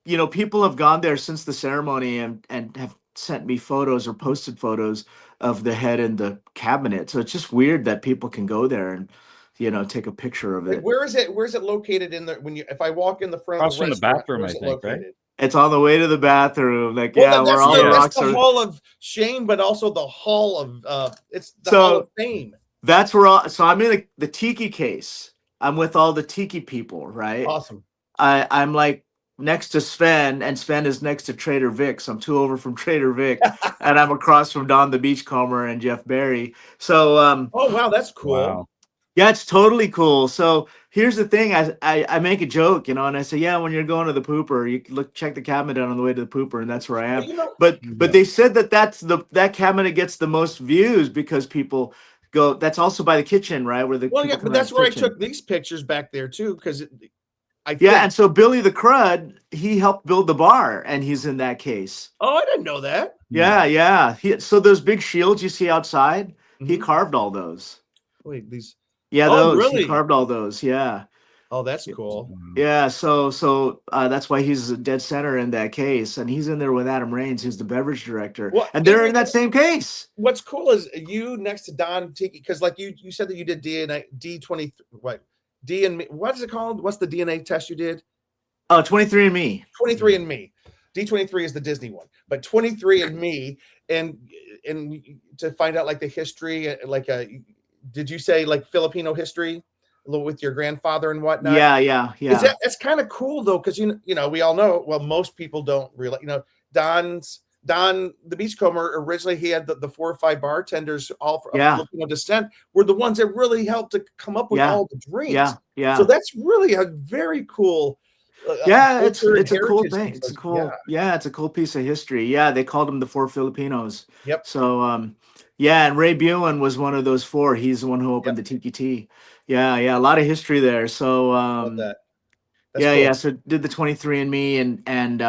you know, people have gone there since the ceremony and have sent me photos or posted photos of the head in the cabinet. So it's just weird that people can go there and, you know, take a picture of
Like,
it.
where is it? Where's it located in the if I walk in the front of
Across
the
from the
restaurant,
bathroom,
where's
I
it
think, right?
located?
It's on the way to the bathroom. Like,
Well,
yeah, where
that's
all the
that's
rocks
the
are.
Hall of Shame, but also the Hall of it's the
So-
Hall of Fame.
That's where so I'm in the tiki case. I'm with all the tiki people, right?
Awesome.
I'm like next to Sven, and Sven is next to Trader Vic. So I'm two over from Trader Vic, and I'm across from Don the Beachcomber and Jeff Barry. So
Oh wow, that's cool.
Wow.
yeah, it's totally cool. So here's the thing: I make a joke, you know, and I say, yeah, when you're going to the pooper, you check the cabinet on the way to the pooper, and that's where I am.
Well, you know,
But they said that cabinet gets the most views because people go. That's also by the kitchen, right? Where the
well,
people
yeah,
come
but
out of
that's
the
where I
kitchen.
took these pictures back there too, because I
Yeah,
think.
and so Billy the Crud, he helped build the bar, and he's in that case.
Oh, I didn't know that.
Yeah. So those big shields you see outside, he
Mhm.
carved all those.
Wait, these.
Yeah,
Oh,
those he
really?
carved all those. Yeah.
Oh, that's cool.
Yeah, so that's why he's a dead center in that case, and he's in there with Adam Raines, who's the beverage director,
Well,
and they're in
Adrian,
that same case.
what's cool is you next to Don Tiki, because like you said that you did DNA D20 what D and me. What is it called? What's the DNA test you did?
23andMe.
23andMe. D23 is the Disney one, but 23andMe and to find out like the history, like did you say like Filipino history with your grandfather and whatnot?
Yeah.
It's kind of cool though, because you know we all know. Well, most people don't realize. You know, Don the Beachcomber, originally he had the 4 or 5 bartenders all from Filipino descent were the ones that really helped to come up with all the drinks.
Yeah.
So that's really a very cool.
It's
culture and
a cool
heritage
thing.
piece,
It's a
like,
cool it's a cool piece of history. Yeah, they called them the 4 Filipinos.
Yep.
So yeah, and Ray Buin was one of those 4. He's the one who opened the Tiki Tea. Yeah, a lot of history there. So
Love that. That's
yeah,
cool.
so did the 23andMe and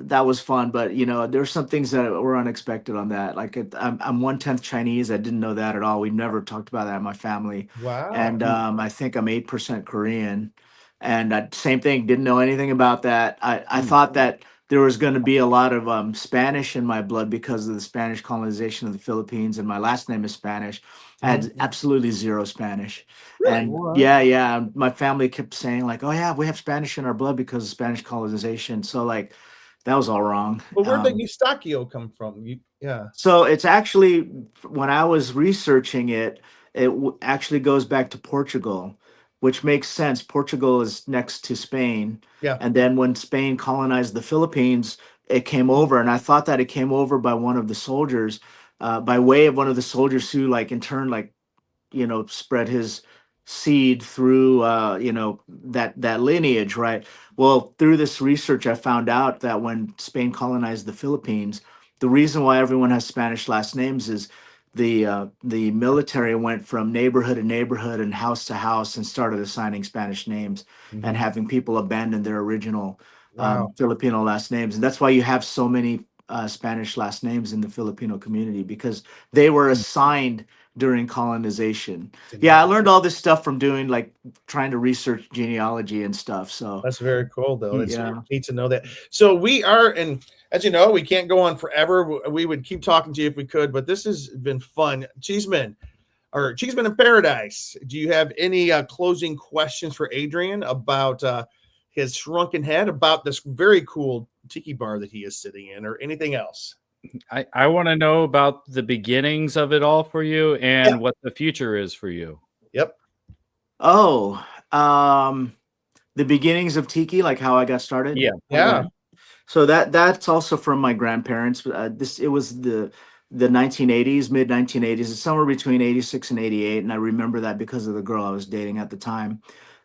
that was fun, but you know, there's some things that were unexpected on that. Like I'm 1/10 Chinese. I didn't know that at all. We never talked about that in my family.
Wow.
And I think I'm 8% Korean. And same thing, didn't know anything about that. I thought that there was going to be a lot of Spanish in my blood because of the Spanish colonization of the Philippines, and my last name is Spanish. I had absolutely zero Spanish.
Really?
And
What?
yeah, my family kept saying like, oh yeah, we have Spanish in our blood because of Spanish colonization. So like, that was all wrong.
But where did Eustaquio come from?
So it's actually, when I was researching it, actually goes back to Portugal, which makes sense. Portugal is next to Spain.
Yeah.
And then when Spain colonized the Philippines, it came over. And I thought that it came over by one of the soldiers, by way of one of the soldiers who, like, in turn, like, you know, spread his seed through that lineage, right? Well, through this research I found out that when Spain colonized the Philippines, the reason why everyone has Spanish last names is the military went from neighborhood to neighborhood and house to house and started assigning Spanish names and having people abandon their original Filipino last names. And that's why you have so many Spanish last names in the Filipino community, because they were assigned during colonization. Yeah, I learned all this stuff from doing, like, trying to research genealogy and stuff. So
That's very cool, though. It's
Yeah.
neat to know that. So we are, and as you know, we can't go on forever. We would keep talking to you if we could, but this has been fun. Cheeseman in Paradise, do you have any closing questions for Adrian about his Shrunken Head, about this very cool tiki bar that he is sitting in, or anything else?
I want to know about the beginnings of it all for you and
Yeah.
what the future is for you.
Yep.
Oh, the beginnings of tiki, like how I got started.
Yeah.
Yeah.
So that's also from my grandparents. It was the 1980s, mid 1980s. It's somewhere between 86 and 88, and I remember that because of the girl I was dating at the time.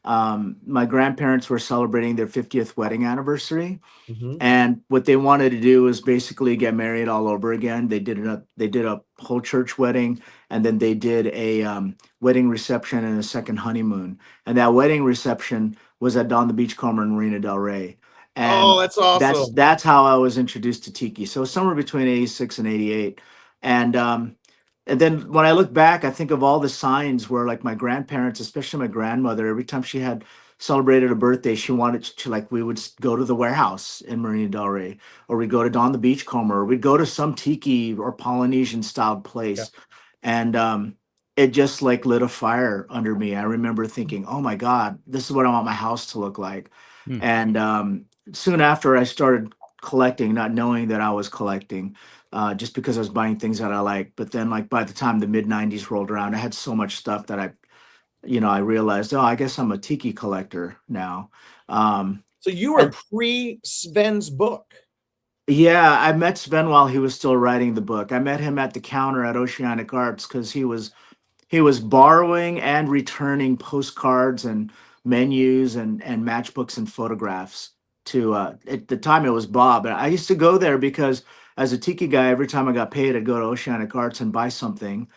My grandparents were celebrating their 50th wedding anniversary,
Mhm.
and what they wanted to do was basically get married all over again. They did a whole church wedding, and then they did a wedding reception and a second honeymoon. And that wedding reception was at Don the Beachcomber in Marina Del Rey.
Oh,
And
that's awesome.
that's how I was introduced to tiki. So somewhere between 86 and 88. And then when I look back, I think of all the signs where, like, my grandparents, especially my grandmother, every time she had celebrated a birthday, she wanted to, like, we would go to the warehouse in Marina Del Rey, or we'd go to Don the Beachcomber, or we'd go to some tiki or Polynesian styled
Yeah.
place. And it just like lit a fire under me. I remember thinking, oh my God, this is what I want my house to look like.
Hmm.
And soon after, I started collecting, not knowing that I was collecting, just because I was buying things that I like. But then, like, by the time the mid 90s rolled around, I had so much stuff that I realized, oh, I guess I'm a tiki collector now.
So you were
And
pre Sven's book.
yeah, I met Sven while he was still writing the book. I met him at the counter at Oceanic Arts because he was borrowing and returning postcards and menus and matchbooks and photographs to at the time it was Bob. And I used to go there because as a tiki guy, every time I got paid, I'd go to Oceanic Arts and buy something.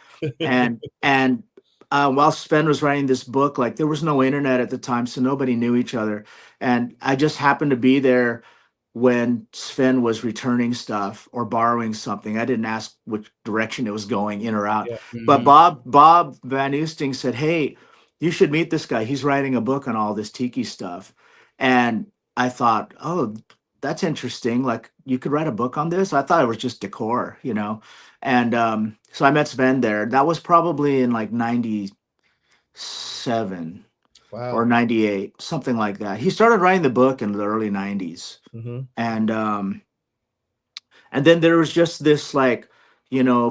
And while Sven was writing this book, like, there was no internet at the time, so nobody knew each other. And I just happened to be there when Sven was returning stuff or borrowing something. I didn't ask which direction it was going, in or out.
Yeah.
But
Mhm.
Bob Van Oosting said, "Hey, you should meet this guy. He's writing a book on all this tiki stuff." And I thought, "Oh, that's interesting. Like, you could write a book on this?" I thought it was just decor. And so I met Sven there. That was probably in like 97 or
Wow.
98, something like that. He started writing the book in the early 90s.
Hmm.
And then there was just this, like,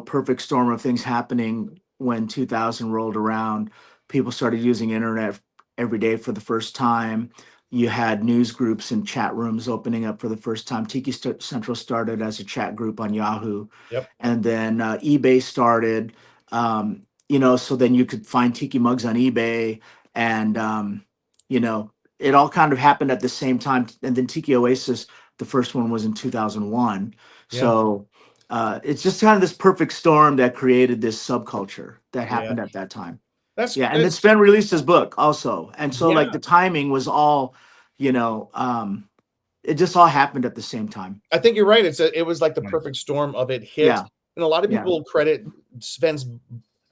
perfect storm of things happening when 2000 rolled around. People started using internet every day for the first time. You had news groups and chat rooms opening up for the first time. Central started as a chat group on Yahoo,
Yep.
and then eBay started. So then you could find tiki mugs on eBay, and you know, it all kind of happened at the same time. And then Tiki Oasis, the first one was in 2001.
Yeah.
So it's just kind of this perfect storm that created this subculture that
Yeah.
happened at that time.
That's
Yeah, and then
it's
Sven released his book also, and so, like,
yeah.
the timing was all, you know, it just all happened at the same time.
I think you're right. It was like the
Right.
perfect storm of it hit,
Yeah,
and a lot of
yeah,
people credit Sven's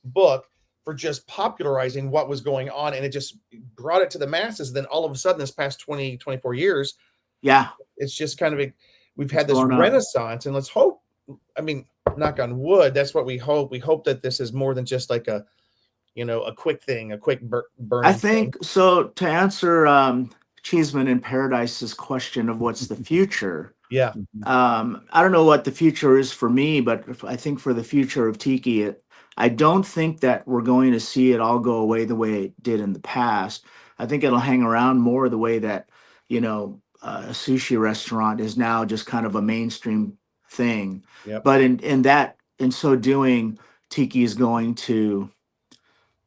book for just popularizing what was going on, and it just brought it to the masses. Then all of a sudden, this past 20, 24 years,
yeah.
it's just kind of we've
It's
had this
blown up.
renaissance, and let's hope. I mean, knock on wood. That's what we hope. We hope that this is more than just like a quick thing, a quick
I
burning thing.
think so. To answer Cheeseman in Paradise's question of what's the future,
Yeah.
Mhm.
I don't know what the future is for me, but I think for the future of Tiki, I don't think that we're going to see it all go away the way it did in the past. I think it'll hang around more the way that, a sushi restaurant is now just kind of a mainstream thing.
Yep.
But in so doing, Tiki is going to,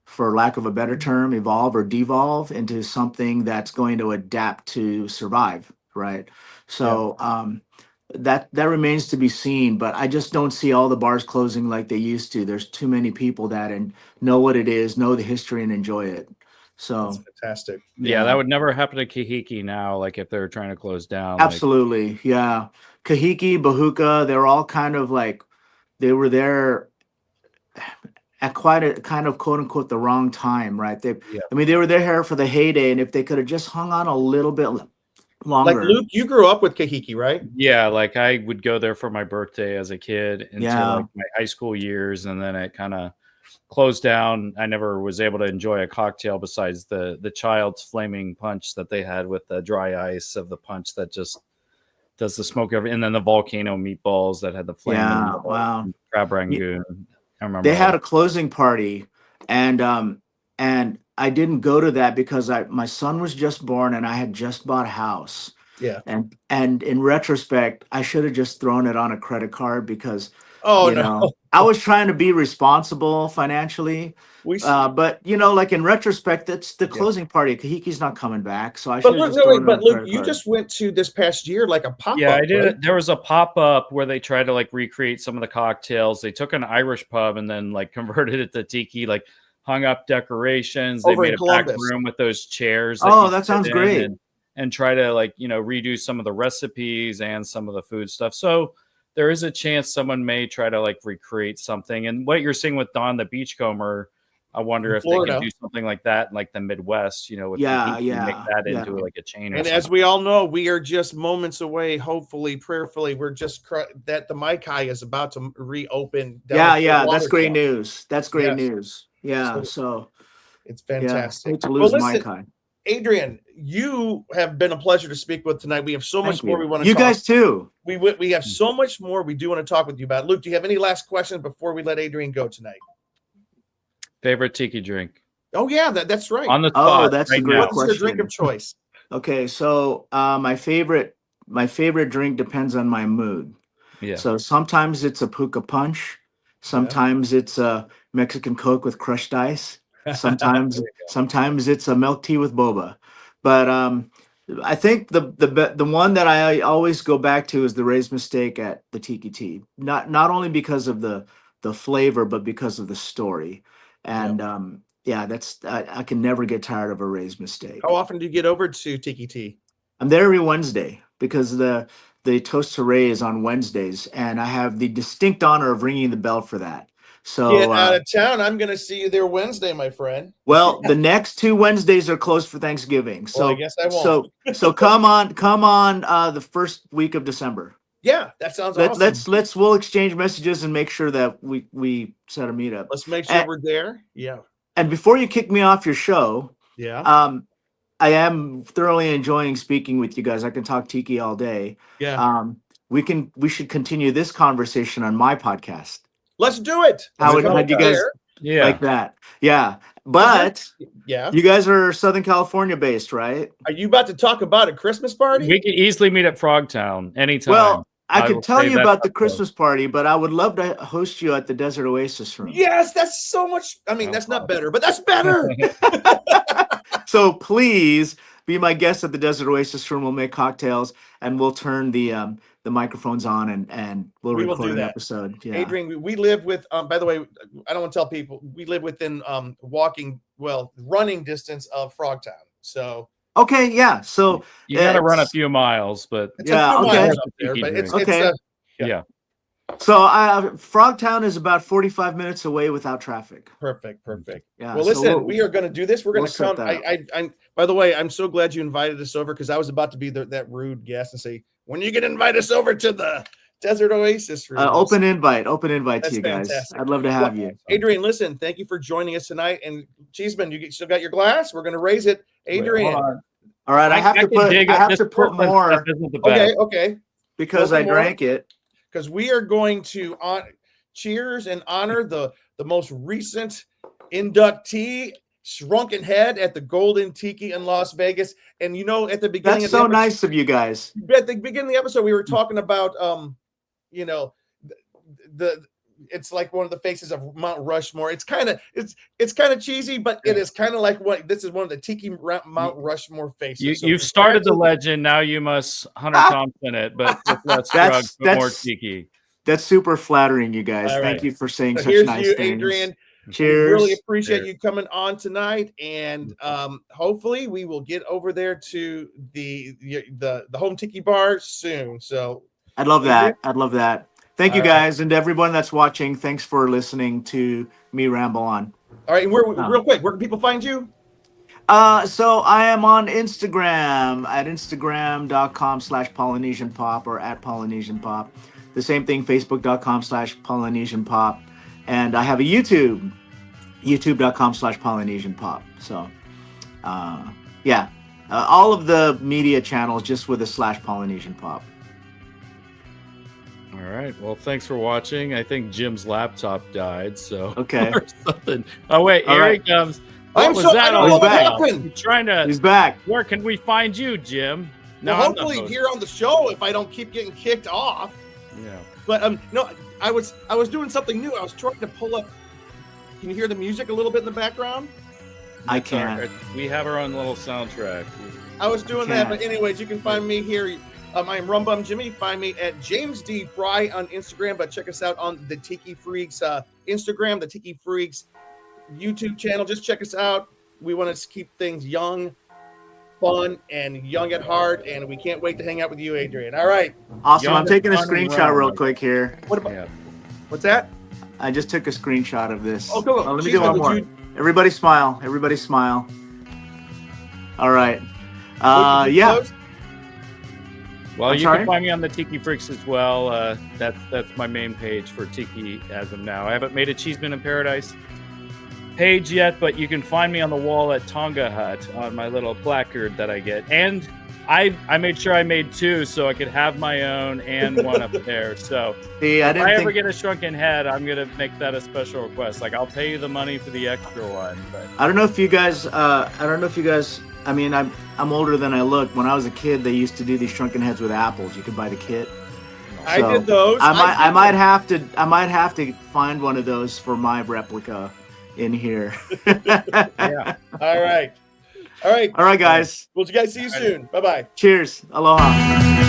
for lack of a better term, evolve or devolve into something that's going to adapt to survive, right?
Yeah.
So that remains to be seen, but I just don't see all the bars closing like they used to. There's too many people that know what it is, know the history, and enjoy it.
That's
So
fantastic.
Yeah,
yeah,
that would never happen to Kahiki now. Like if they're trying to close down, like
absolutely, yeah. Kahiki, Bahuka, they're all kind of like, they were there at quite a kind of quote unquote the wrong time, right?
yeah,
I mean, they were there for the heyday, and if they could have just hung on a little bit
Like
longer,
Luke, you grew up with Kahiki, right?
yeah. Like I would go there for my birthday as a kid into
yeah,
like my high school years, and then it kind of closed down. I never was able to enjoy a cocktail besides the child's flaming punch that they had with the dry ice of the punch that just does the smoke and then the volcano meatballs that had the flame
Yeah, wow.
crab rangoon. I remember
They had
all
a closing party, and I didn't go to that because my son was just born and I had just bought a house.
Yeah.
And in retrospect, I should have just thrown it on a credit card because
Oh,
you
no.
know, I was trying to be responsible financially.
We
But like in retrospect, that's the closing party. Kahiki's not coming back, so I should
But
have
look,
just
no,
thrown
wait,
it on
but
a
look,
credit
you
card.
just went to this past year like a pop-up.
Yeah, I did.
Right?
There was a pop-up where they tried to like recreate some of the cocktails. They took an Irish pub and then like converted it to tiki, like hung up decorations. They
Over
made
in
a
Columbus.
back room with those chairs.
Oh,
you
that
sit
sounds
in
great.
And try to like, redo some of the recipes and some of the food stuff. So there is a chance someone may try to like recreate something. And what you're seeing with Don the Beachcomber, I wonder if they can do something like that in like the Midwest, with
Yeah,
Tahiti,
yeah,
make that
yeah.
into like a chain.
And
or
as
something.
we all know, we are just moments away, hopefully, prayerfully. We're just that the Maikai is about to reopen. Down
Yeah,
at
that's great
Watertown.
news. That's great
Yes.
news. Yeah, so
it's fantastic.
hate to lose
listen,
Maikai.
Adrian, you have been a pleasure to speak with tonight. We have so much more we want to
You
talk.
guys too.
We have so much more we do want to talk with you about. Luke, do you have any last questions before we let Adrian go tonight?
Favorite tiki drink?
Oh yeah, that's right.
On the spot.
Oh, that's
right
a great
now.
What's your drink
question.
of choice?
Okay, so my favorite drink depends on my mood.
Yeah.
So sometimes it's a puka punch, sometimes it's a Mexican Coke with crushed ice, sometimes it's a milk tea with boba. But I think the one that I always go back to is the Raised Mistake at the Tiki Tea. Not only because of the flavor, but because of the story. And that's I can never get tired of a Raised Mistake.
How often do you get over to Tiki Tea?
I'm there every Wednesday because the Toast Hooray is on Wednesdays, and I have the distinct honor of ringing the bell for that. So
get out of town. I'm going to see you there Wednesday, my friend.
Well, the next 2 Wednesdays are closed for Thanksgiving. So
I guess I won't.
So come on the first week of December.
Yeah, that sounds awesome.
We'll exchange messages and make sure that we set a meetup.
Let's make sure we're there. Yeah.
And before you kick me off your show, I am thoroughly enjoying speaking with you guys. I can talk tiki all day.
Yeah.
We should continue this conversation on my podcast.
Let's do it.
How would you guys like that? Yeah. But you guys are Southern California based, right?
Are you about to talk about a Christmas party?
We can easily meet at Frogtown anytime.
Well, I could tell you about the Christmas party, but I would love to host you at the Desert Oasis Room.
Yes, that's so much. I mean, that's not better, but that's better.
So please be my guest at the Desert Oasis Room. We'll make cocktails and we'll turn the microphones on and we'll record an episode. Yeah.
Adrian, we live with, by the way, I don't want to tell people, we live within running distance of Frogtown. So.
Okay. Yeah. So
you got to run a few miles, but
yeah.
So Frogtown is about 45 minutes away without traffic.
Perfect.
Yeah.
Well, listen, we are going to do this. We're going to come. I'm. By the way, I'm so glad you invited us over because I was about to be that rude guest and say, when you can invite us over to the Desert Oasis Room.
Open invite to you guys.
Fantastic.
I'd love to have you.
Adrian, listen, thank you for joining us tonight. And Cheeseman, you still got your glass? We're going to raise it. Adrian.
All right. I have to put more.
Okay.
Because I drank it.
Because we are going to cheers and honor the most recent inductee, Shrunken Head at the Golden Tiki in Las Vegas. And at the beginning,
that's so nice of you guys.
At the beginning of the episode, we were talking about it's like one of the faces of Mount Rushmore. It's kind of cheesy, but it is kind of like this is one of the Tiki Mount Rushmore faces.
You've started the legend. Now you must Hunter Thompson it, but with less drugs, but more Tiki.
That's super flattering, you guys. Thank you for saying such nice things.
Adrian.
Cheers.
We really appreciate you coming on tonight, and hopefully we will get over there to the home Tiki Bar soon. So
I'd love that. Thank you guys, and everyone that's watching. Thanks for listening to me ramble on.
All right, and real quick, where can people find you?
So I am on Instagram at instagram.com/Polynesian Pop or at Polynesian Pop. The same thing, facebook.com/Polynesian Pop. And I have a YouTube, youtube.com/Polynesian Pop. So, yeah, all of the media channels just with a /Polynesian Pop.
All right. Well, thanks for watching. I think Jim's laptop died, so
Okay.
or something. Oh wait,
All
here
right.
he comes.
I'm
What was
so
that
I don't
all
know what
about?
happened.
He's trying to.
He's back.
Where can we find you, Jim?
Well,
I'm the
hopefully
host.
here on the show if I don't keep getting kicked off.
Yeah.
But no, I was doing something new. I was trying to pull up. Can you hear the music a little bit in the background?
I
Sorry,
can't.
we have our own little soundtrack.
I was doing that,
Can't.
but anyways, you can find me here. I am Rum Bum Jimmy. Find me at James D. Fry on Instagram, but check us out on the Tiki Freaks Instagram, the Tiki Freaks YouTube channel. Just check us out. We want to keep things young, fun, and young at heart, and we can't wait to hang out with you, Adrian. All right.
Awesome.
Young,
I'm taking a
fun, and
screenshot real
round.
quick here.
What about
Yeah.
what's that?
I just took a screenshot of this.
Oh, go.
Let me
Geez,
do one
would
more.
you-
Everybody smile. Everybody smile. All right.
would you
Yeah.
close?
Well,
I'm
you
sorry?
can find me on the Tiki Freaks as well. That's my main page for Tiki as of now. I haven't made a Cheeseman in Paradise page yet, but you can find me on the wall at Tonga Hut on my little placard that I get. And I made sure I made two so I could have my own and one up there. So
See, I
if
didn't
I ever
think.
get a Shrunken Head, I'm gonna make that a special request. Like I'll pay you the money for the extra one. But
I don't know if you guys. I mean, I'm older than I look. When I was a kid, they used to do these shrunken heads with apples. You could buy the kit.
I
So,
did those.
I might have to find one of those for my replica in here.
yeah.
All right. All right.
All right, guys.
We'll guys see you soon. Bye bye.
Cheers. Aloha.